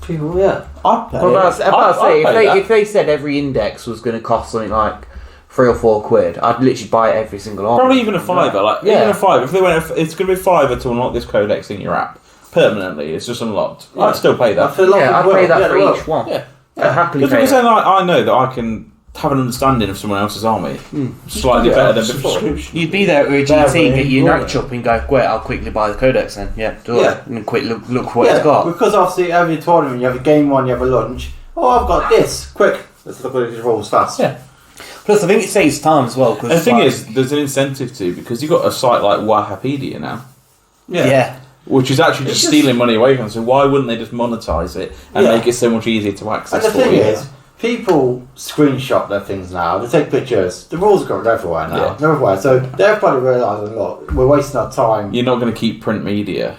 People, yeah. I'd pay Well, it. I was about to say, I'd pay that. if they said every index was going to cost something like £3 or £4, I'd literally buy every single army. Probably even a fiver, Yeah. even a fiver. If they went, it's going to be £5 to unlock this codex in your app permanently. It's just unlocked. Yeah. I'd still pay I that. feel like Yeah, I'd it will. pay that Yeah, for it will. each one. Yeah. I'd happily pay Because that. then I know that I can have an understanding of someone else's army slightly better than before. Subscription. You'd be there at a GT, Very get your important. notch up and go, great, I'll quickly buy the codex then. Yeah, do Yeah. it. And quick look what Yeah, it's got. because obviously every tournament you have a game one, you have a lunch. Oh, I've got this. Quick, let's look at these rules fast. Yeah. Plus, I think it saves time as well. Cause And the thing like, is, there's an incentive to, because you've got a site like Wikipedia now, yeah. which is actually just stealing money away from them. So why wouldn't they just monetize it and Yeah. make it so much easier to access And the for thing you? is, people screenshot their things now. They take pictures. The rules are going everywhere now. Yeah. They're everywhere. So they're probably realising, look, we're wasting our time. You're not going to keep print media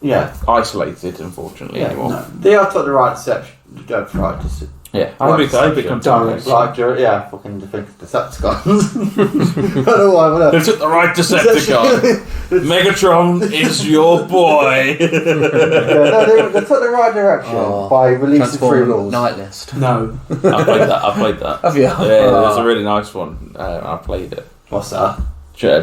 Yeah. isolated, unfortunately, anymore. No. They have took the right deception. Right, just Yeah, I hope it comes Direct. right, yeah, fucking Decepticons. I don't know why, They whatever. took the right Decepticon. Megatron is your boy. Yeah, no, they took the right direction by releasing free Transform rules. Night List. No. I played that. Have you? Yeah, there's a really nice one. I played it. What's that?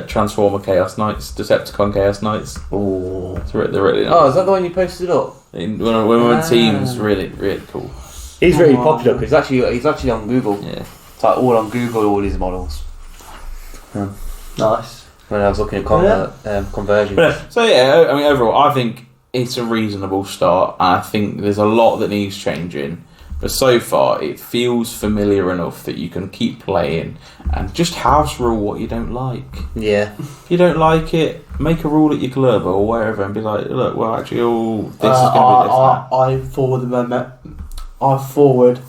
Transformer Chaos Knights, Decepticon Chaos Knights. Oh, They're really nice. Oh, is that the one you posted up? When we're in teams, really, really cool. He's really popular because he's actually on Google. Yeah. It's like all on Google, all his models. nice. When I was looking at conversions. But, so yeah, I mean, overall, I think it's a reasonable start. I think there's a lot that needs changing, but so far it feels familiar enough that you can keep playing and just house rule what you don't like. Yeah. If you don't like it, make a rule at your club or wherever and be like, look, well, actually, this is going to be different. I forward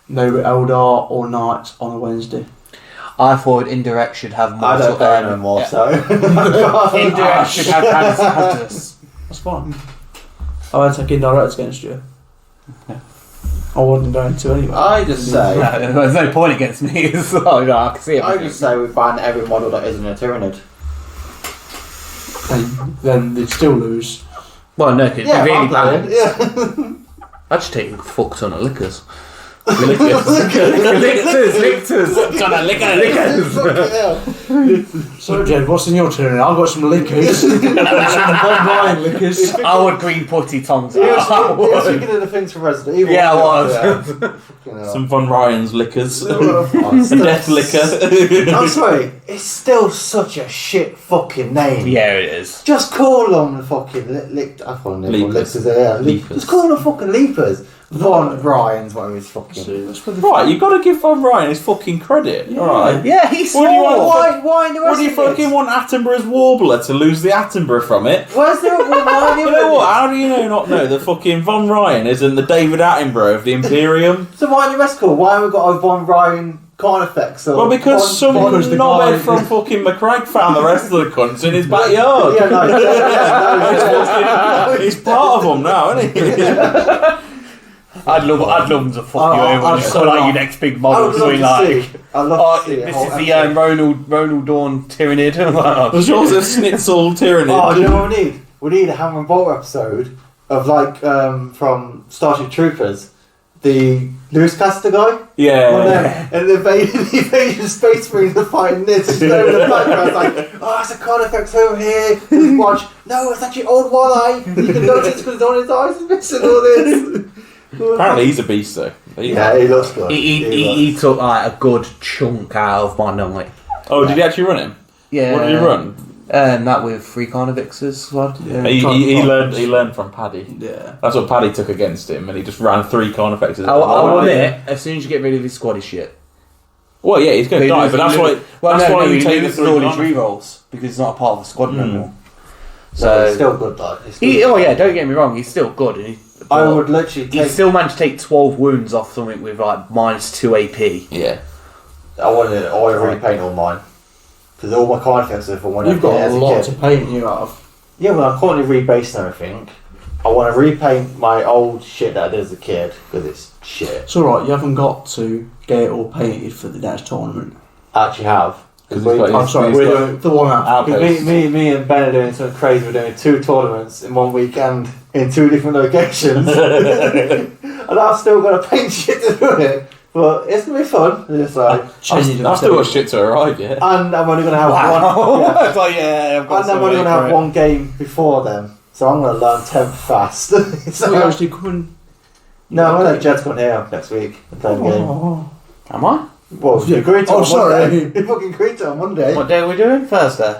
no Eldar or Knights on a Wednesday. I thought Indirect should have more. I don't play no more, so. Indirect should have hazardous. That's fine. I won't take indirects against you. I wasn't going to anyway. I just say. There's no point against me. It's like, I can see it. I just say we ban every model that isn't a Tyranid. Then they'd still lose. Well, no, it'd Yeah, be really I'm bad. playing. Yeah. I'd just take a fuck ton of liquors. Lickers. Ton of liquors. So, Jed, what's in your turn? I've got some liquors. Some Von Ryan liquors. I would green putty Tom's He was out. thinking of the things from Resident Evil. Yeah, I was. Some Von Ryan's liquors. I'm Death liquor. sorry, it's still such a shit fucking name. Yeah, it is. Just call them the fucking I call them Leapers. Leapers. Just call them fucking Leapers. Von Ryan's what he was fucking. Right, you got to give Von Ryan his fucking credit. Yeah. Alright. Yeah, he's What do you small. want? Why in the What rest do you of fucking want Attenborough's Warbler to lose the Attenborough from it? Where's the why You know what? How do you not know that fucking Von Ryan isn't the David Attenborough of the Imperium? So why in the rest call? Why have we got a Von Ryan Carnifex? Well, because some because the knobhead guy- from fucking McCrack found the rest of the cunts in his backyard. Yeah, no, He's part of them now, isn't he? I'd love them to fuck you over I'd and so call like love- your next big I model. would So love like, to see. I'd love oh, to see it. this is the Ronald Dawn Tyranid. There's also Schnitzel Tyranid. Oh, do you know what we need? We need a Hammer and Bolter episode of from Starship Troopers, the newscaster guy. Yeah. And the invasion space marines are fighting this. And over the background, like, oh, it's a Carnifex over here. Just watch. No, it's actually old one eye. You can notice because on his eyes is missing all this. Apparently he's a beast though. Yeah, he looks good. He took like a good chunk out of my night. Oh, did he actually run him? Yeah. What did he run? That with 3 Carnivixes squad. Yeah, He learned from Paddy. Yeah. That's what Paddy took against him, and he just ran 3 Carnifexes. I'll admit, as soon as you get rid of his squad, he's shit. Well, yeah, he's going to die, but that's why. That's why you take the loses 3 all his Carnifexes. rerolls because he's not a part of the squad anymore. So So he's still good though. don't get me wrong, he's still good. And I would literally he take. still managed to take 12 wounds off something with like -2 AP. Yeah. I want to repaint all mine because all my Carnifexes are from when You've got as a a lot kid. to paint you out of. Yeah, well, I'm currently rebasing everything. I want to repaint my old shit that I did as a kid because it's shit. It's alright, you haven't got to get it all painted for the next tournament. I actually have. 'Cause he's got I'm his- sorry, he's we're got- doing the one after. Outpost. Me and Ben are doing something crazy. We're doing 2 tournaments in one weekend in 2 different locations. And I've still got to paint shit to do it. But it's going to be fun. It's like, I've still got shit to arrive yet. and I'm only going to have one. Yeah. It's like, I've got And I'm only going to have one game before then. So I'm going to learn temp fast. So We actually come no, I'm going to let Jed's come here next week and play the game. and... Am I? Well, Yeah. you agreed to Oh, on sorry. Monday. You fucking agreed to on Monday. What day are we doing? Thursday.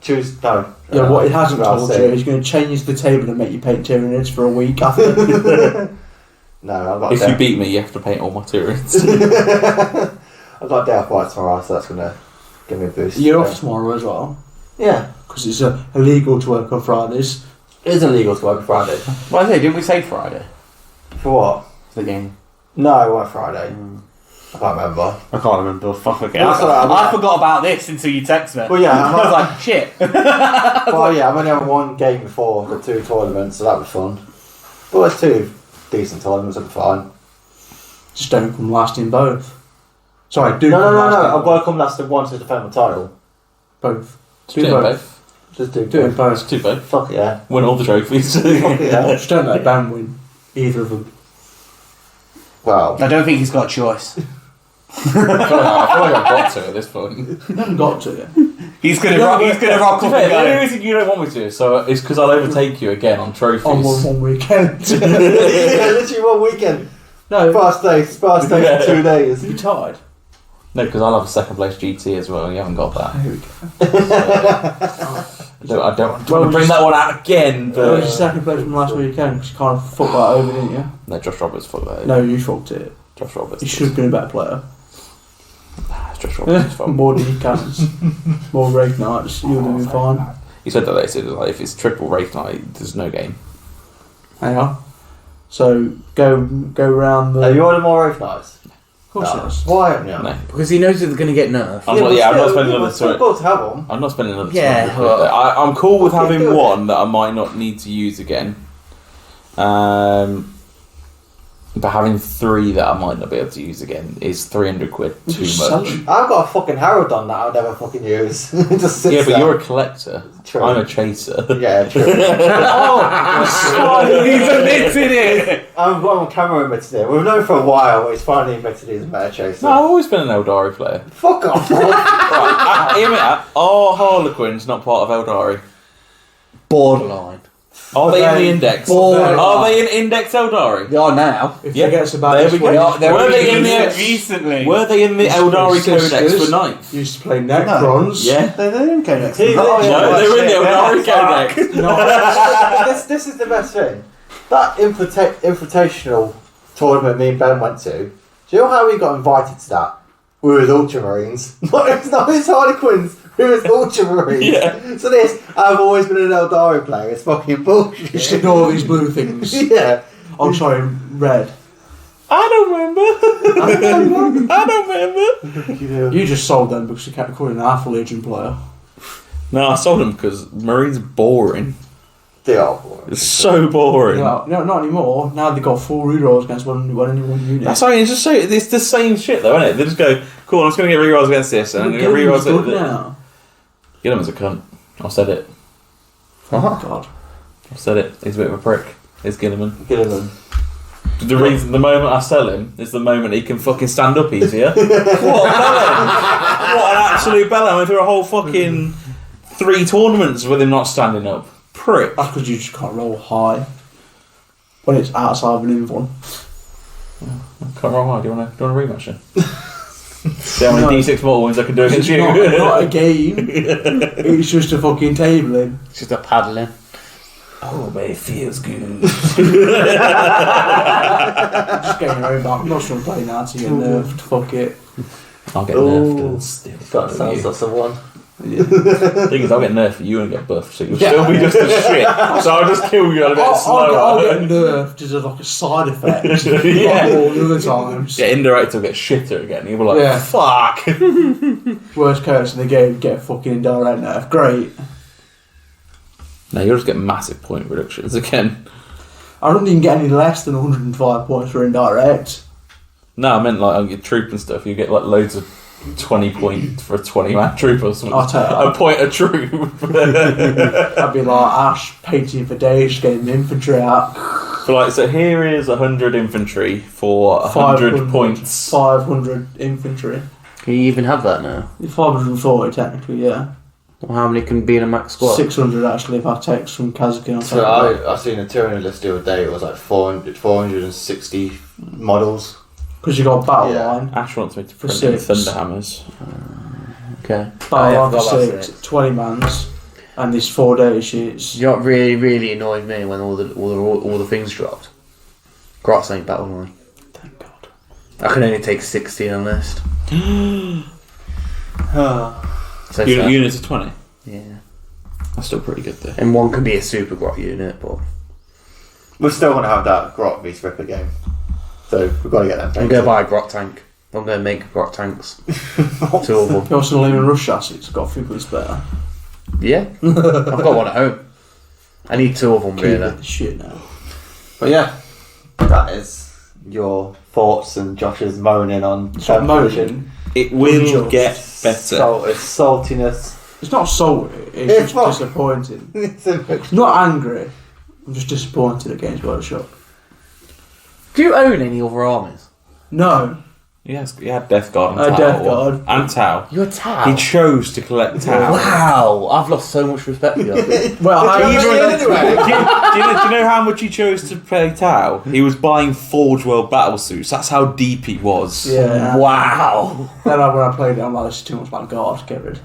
Tuesday. No. Yeah, what he hasn't I'll told say. you, he's going to change the table and make you paint Tyranids for a week after. No, I've got. If you beat me, you have to paint all my Tyranids. I've got a day off work tomorrow, so that's gonna give me a boost. You're off tomorrow as well, Yeah, because it's illegal to work on Fridays. it is illegal to work on Friday. What I say? Didn't we say Friday For what? for the game? No, it wasn't Friday. I can't remember. I can't remember. Fuck again. Well, sorry, I forgot about this until you text me. Well, yeah, I was like, shit. well, yeah, I've only had one game before the 2 tournaments, so that was fun. But there's 2 decent tournaments, I'm fine. Just don't come last in both. Sorry, do No, come last in I've got to come last in one to defend my title. both. Do both. Just do Do it both. both. Do both. Fuck yeah. Win all the trophies. Fuck yeah. Just don't let Ben win either of them. Well, I don't think he's got a choice. I feel like I've got to at this point. You haven't got to. He's gonna rock. He's gonna rock To up be fair, and the only go. reason you don't want me to is because I'll overtake you again on trophies. On one weekend. yeah, literally one weekend. No, First day for 2 days. you tied. No, because I'll have a 2nd place GT as well, and you haven't got that. Here we go. I don't want to bring that one out again, Well, it was but... your second place from last weekend because you kind of fucked that over, didn't you? No, Josh Roberts fucked that. No, you fucked it. Josh Roberts. You should have been a better player. It's Josh Roberts' fault. More decants, more Wraith Knights, you would have been fine. He said that later, like, if it's triple Wraith Knight, there's no game. Hang on. So go round the. Have you ordered more Wraith Knights? Of course it is. Why haven't you? No. Because he knows that they're going to get nerfed. I'm not spending another It's cool to have them. I'm not spending another Yeah, 200 quid there. I'm cool with Okay, having do it. one that I might not need to use again. But having 3 that I might not be able to use again is 300 quid too much. I've got a fucking Harold on that I'll never fucking use. It just sits Yeah, but there. you're a collector. True. I'm a chaser. Yeah, true. He's admitted it! I'm on camera admitted it. We've known for a while, but he's finally admitted he's a meta chaser. No, I've always been an Eldari player. Fuck off. Right, hear me out. Are Harlequins not part of Eldari? Borderline. Are they in the index? Borderline. Are they in index Eldari? They are now. If Yeah, it gets about there this we go. way, Were they in recently. Were they in the Eldari Sisters Codex for 9th? used to play Necrons. Yeah. They didn't go next. No, they were in the Eldari Codex. This is the best thing. That invitational tournament me and Ben went to, do you know how we got invited to that? We were Ultramarines. It's not his Harlequins. We were Ultramarines. Yeah. So I've always been an Eldari player. It's fucking bullshit. Just ignore these blue things. Yeah. Oh, sorry, red. I don't remember. I don't remember. You just sold them because you kept calling an Alpha Legion player. No, I sold them because Marines are boring. They are boring. It's so boring. No, not anymore. Now they've got 4 rerolls against one unit. That's why it's just so it's the same shit though, isn't it? They just go, cool, I'm just gonna get rerolls against this and I'm gonna get rerolls good against now. Gilliman's a cunt. I've said it. Oh God. I've said it. He's a bit of a prick. It's Gilliman. Gilliman. The reason, the moment I sell him is the moment he can fucking stand up easier. What a bellend! What an absolute bellend! I went through a whole fucking 3 tournaments with him not standing up. Prick. That's because you just can't roll high when it's outside of an invuln. Can't roll hard. Do you want to rematch him? See how many D6 mortal wounds I can do against you. Not a game. It's just a fucking tabling. It's just a paddling. Oh, but it feels good. Just getting around back. I'm not sure I'm playing that to get nerfed. Fuck it. I'll get nerfed and still That fuck sounds you. like someone. The thing is, I'll get nerfed for you and get buffed, so you'll still be just as shit. So I'll just kill you a bit slower. I'll get nerfed as like a side effect. Yeah. Like all the other times. Get indirect or get shitter again. You'll be like, Yeah. fuck. Worst case in the game, get a fucking indirect nerf. Great. No, you'll just get massive point reductions again. I don't even get any less than 105 points for indirect. No, I meant like on your troop and stuff. You get like loads of 20 points for a 20-man troop or something. I'll tell you. A point a troop. I'd be like Ash painting for days, getting the infantry out. So like, so here is 100 infantry for 100 points. 500 infantry. Can you even have that now? 540 technically, yeah. Well, how many can be in a max squad? 600 actually if I take some Kazakhstan on So top. I seen a Tyranny list the other day. It was like 460 models. Because you got battle Yeah. line. Ash wants me to For print in 6. Thunderhammers. Okay. Battle line forgot for about 6, 20 mans, and these 4 data sheets. You know what really annoyed me when all the things dropped? Grots ain't battle line. Thank God. I can only take 60 on a list. So Units of 20. yeah. That's still pretty good though. And one can be a super grot unit, but We're still going to have that Grot v Ripper game. So we've got to get that I'm painted. going to buy a grot tank. I'm going to make grot tanks. 2 of them. You also leave a rush chassis, it's got a few points better. Yeah. I've got one at home. I need 2 of them, Keep really. it the shit now. But yeah, that is your thoughts and Josh's moaning on It's not motion. motion. It will Enjoy. get better. It's saltiness. It's not salty, it's It's just not. disappointing. It's a I'm not angry, I'm just disappointed against Workshop. Do you own any other armies? No. Yes, he had Death Guard and Tau. Death Guard. And Tau. You're a Tau. He chose to collect Tau. Wow, I've lost so much respect for you. Well, Do you do, anyway? you know how much he chose to play Tau? He was buying Forge World battle suits. That's how deep he was. yeah. Wow. Then when I played it, I'm like, this is too much like God, get rid.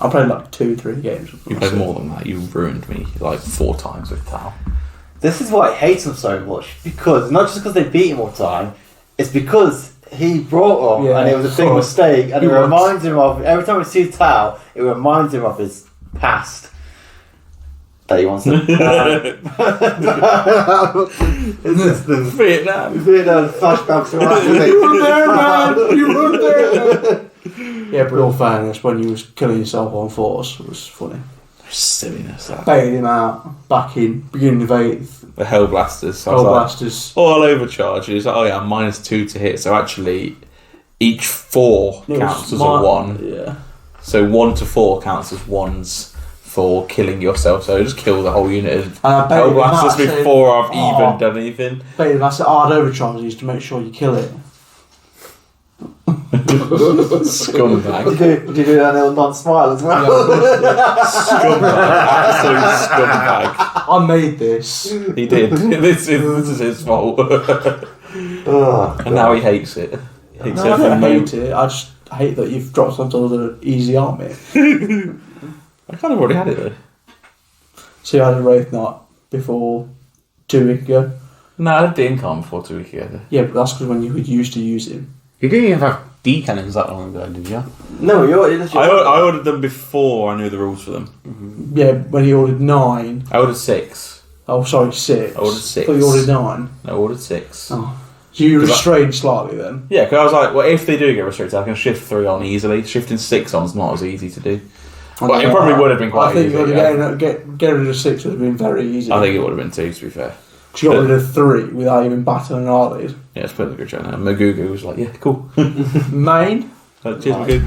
I played like 2-3 games. You played more than that. You ruined me like 4 times with Tau. This is why I hate him so much. Because, not just because they beat him all the time, it's because he brought them Yeah, and it was a big fuck. mistake. And He it was. reminds him of, every time we see Tau, it reminds him of his past. that he wants to. Vietnam. Vietnam flashbacks to You were there. Yeah, but in all fairness, when you was killing yourself on force, it was funny. Silliness. That. Baited him out, back in, beginning of 8th. The Hellblasters. Hellblasters. All overcharges. Oh yeah, -2 to hit. So actually, each 4 counts as a 1. Yeah. So 1 to 4 counts as 1s for killing yourself. So just kill the whole unit of And I baited him out Hellblasters saying, before I've even done anything. Baited him out, said, hard overcharges to make sure you kill it. Scumbag. Did you do that little non-smile as well? Scumbag. Absolute scumbag. I made this. He did. This is his fault. Oh, And now he hates it. Hates No, I don't everything. hate it. I just hate that you've dropped onto the easy army. I kind of already had it though. So you had a Wraith Knight before 2 weeks ago. No, I had the income before 2 weeks ago. Yeah, but that's because when you used to use him. You didn't even have D-cannons that long ago, did you? no, you're. I ordered them before I knew the rules for them. Yeah, when he ordered 9. I ordered 6. Oh, sorry, 6. I ordered 6. I thought you ordered 9. I ordered 6. Oh. So you restrained slightly then? Yeah, because I was like, well, if they do get restricted, I can shift 3 on easily. Shifting 6 on is not as easy to do. Well, it probably would have been quite easy. I think getting rid of 6 would have been very easy. I think it would have been 2, to be fair. She got rid of 3 without even battling Arlies. Yeah, it's put in a good show now. Magugu was like, yeah, cool. Main? Cheers, Magoo.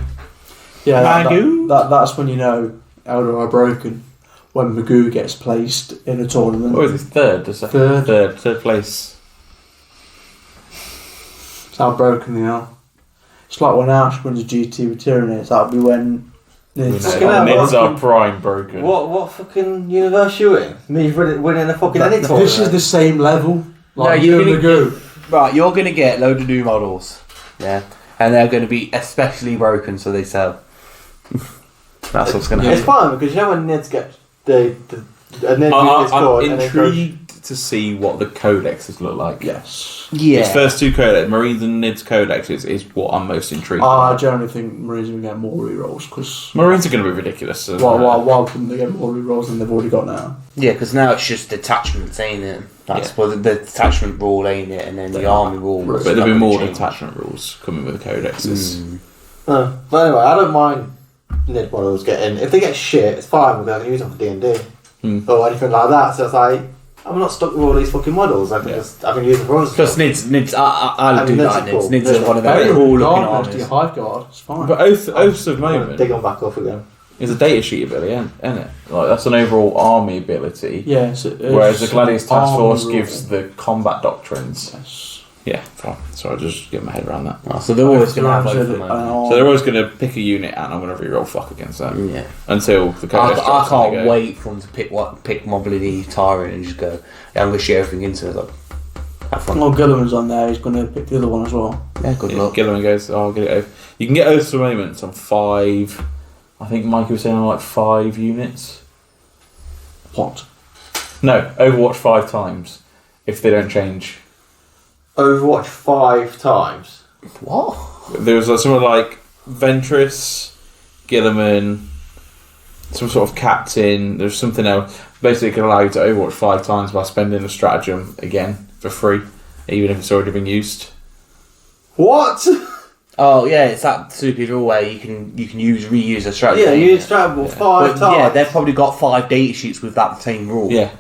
Yeah, Magoo? that's when you know Eldar are broken. When Magoo gets placed in a tournament. What was it? Third place. That's how broken they are. It's like when Ash wins a GT with Tyranids. That'll be when Nids are prime broken. What fucking universe you in? Me winning a fucking any tournament. This is the same level. Like No, you you're and Magoo. Right, you're going to get a load of new models. Yeah. And they're going to be especially broken, so they sell. That's what's going to It's happen. fine because you know when Nids get the Nids I'm intrigued to see what the codexes look like. Yes. Yeah. His first 2 codex, Marines and Nids codexes, is what I'm most intrigued I by. generally think Marines will get more rerolls because Marines are going to be ridiculous. So why couldn't they get more rerolls than they've already got now? Yeah, because now it's just detachments, ain't it? That's well, the detachment rule, ain't it? And then the army rule. But there'll be more detachment rules coming with the codexes. But anyway, I don't mind Nid models getting. If they get shit, it's fine. We don't use them for D&D or anything like that. So it's like I'm not stuck with all these fucking models. I can use them for others. Because Nids, I do Nids like are cool. Nids. Nids are one of Hey, them cool looking to your armies. Hive Guard, it's fine. But Oaths of Moment Dig them back up again. is a data sheet ability, isn't it? Like that's an overall army ability. Yeah, Whereas the Gladius Task Force army gives rule. the combat doctrines. Yes. Yeah, fine. So I just get my head around that. Oh, so they're always going to have Oaths both of of them. So they're always going to pick a unit and I'm going to reroll fuck against that Yeah. until the codex I drops and they can't go. wait for them to pick my bloody tyrant and just go, yeah, I'm going to share everything into it. Like, have fun. Well, Gilliman's on there. He's going to pick the other one as well. Yeah, good Yeah, luck. Gilliman goes, oh, I'll get it over. You can get Oaths of Moments on 5. I think Mikey was saying on like 5 units. What? No, Overwatch 5 times if they don't change. Overwatch 5 times. What? There was something like Ventress, Gilliman, some sort of captain. There's something else. Basically, it can allow you to Overwatch 5 times by spending a stratagem again for free, even if it's already been used. What? Oh yeah, it's that stupid rule where you can reuse a strategy. Yeah, you use Stratable 5 times. Yeah, they've probably got 5 data sheets with that same rule. Yeah.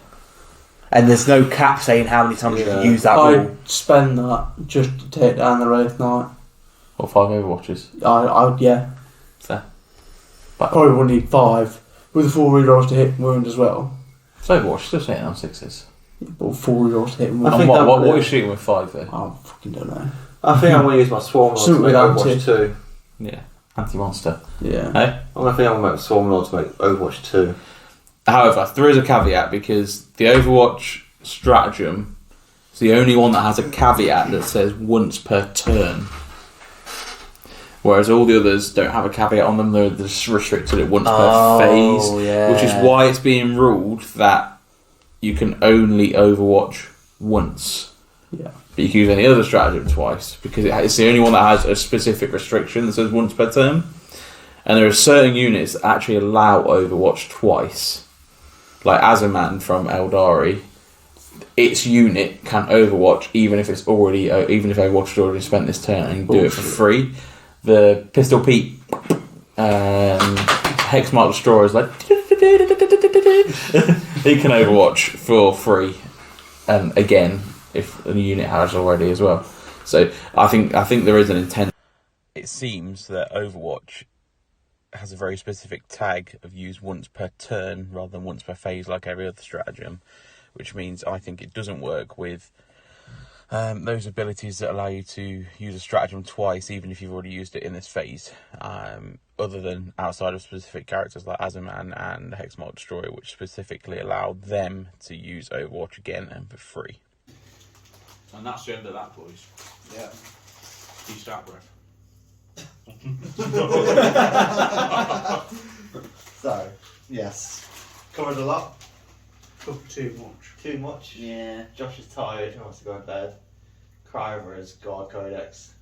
And there's no cap saying how many times you can use that rule. I'd spend that just to take down the Wraith Knight. Or 5 Overwatches. Yeah. So. Probably would need 5 with 4 rerolls to hit and wound as well. It's Overwatch, still saying on 6s. But 4 rerolls to hit and I wound. think And that what would- are you shooting with 5 there? I fucking don't know. I think I'm going to use my Swarm Lord to Something make with Overwatch anti. 2. Yeah. Anti-monster. Yeah. Hey? I'm going to make Swarm Lord to make Overwatch 2. However, there is a caveat because the Overwatch stratagem is the only one that has a caveat that says once per turn. Whereas all the others don't have a caveat on them, they're just restricted at once per phase. Yeah. Which is why it's being ruled that you can only Overwatch once. Yeah. But you can use any other stratagem twice because it's the only one that has a specific restriction that says once per turn. And there are certain units that actually allow Overwatch twice. like Azaman from Eldari, its unit can Overwatch even if Overwatch had already spent this turn and do it for free. The Pistol Pete Hexmark Destroyer is like he can Overwatch for free, again if the unit has already as well. So I think there is an intent. It seems that Overwatch has a very specific tag of use once per turn rather than once per phase like every other stratagem, which means I think it doesn't work with those abilities that allow you to use a stratagem twice even if you've already used it in this phase, other than outside of specific characters like Azaman and Hexmark Destroyer, which specifically allow them to use Overwatch again and for free. And that's the end of that, boys. Yeah. You start, Brett. So, yes. Covered a lot. Too much. Too much? Yeah. Josh is tired, he wants to go to bed. Cry over his God Codex.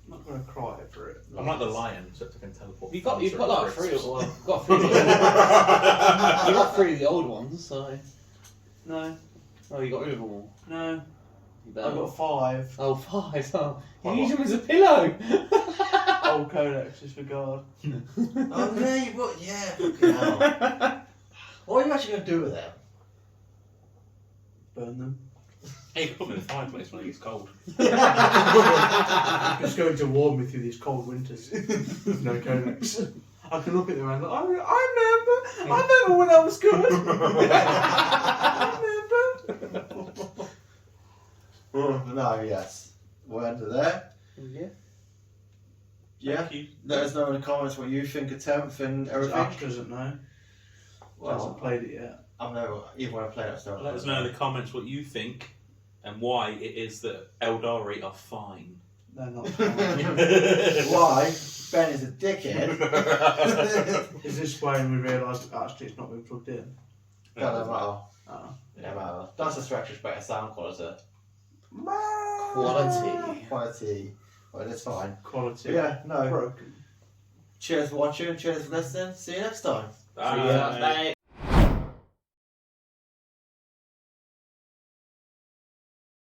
I'm not going to cry over it. I'm like the lion, except I can teleport. You've got like three of them. You've got three of the old ones, so. No. Oh, you got rid of them all. No. You better. I've got 5. Oh, 5. Oh, you use them as a pillow. Old Codexes for God. Oh no, you would, yeah. Fucking hell. What are you actually going to do with them? Burn them. Hey, you put them in the fireplace when it gets cold. It's going to warm me through these cold winters. With no Codex. I can look at them and I remember when I was good. I remember. No, yes. We'll end it there. Yeah. Yeah. Thank you. Let us know in the comments what you think of 10th and everything. Ash doesn't know. Well, Hasn't played it yet. I've never, even when I played it, Let us know in the comments what you think and why it is that Eldari are fine. They're not. Why? Ben is a dickhead. Is this when we realised that actually it's not been plugged in? Doesn't matter. Oh. Yeah, matter. That's a stretch of better sound quality. Quality. Quality. Well, that's fine. Quality. But yeah, no. Broken. Cheers for watching, cheers for listening. See you next time. Bye. See ya. Bye.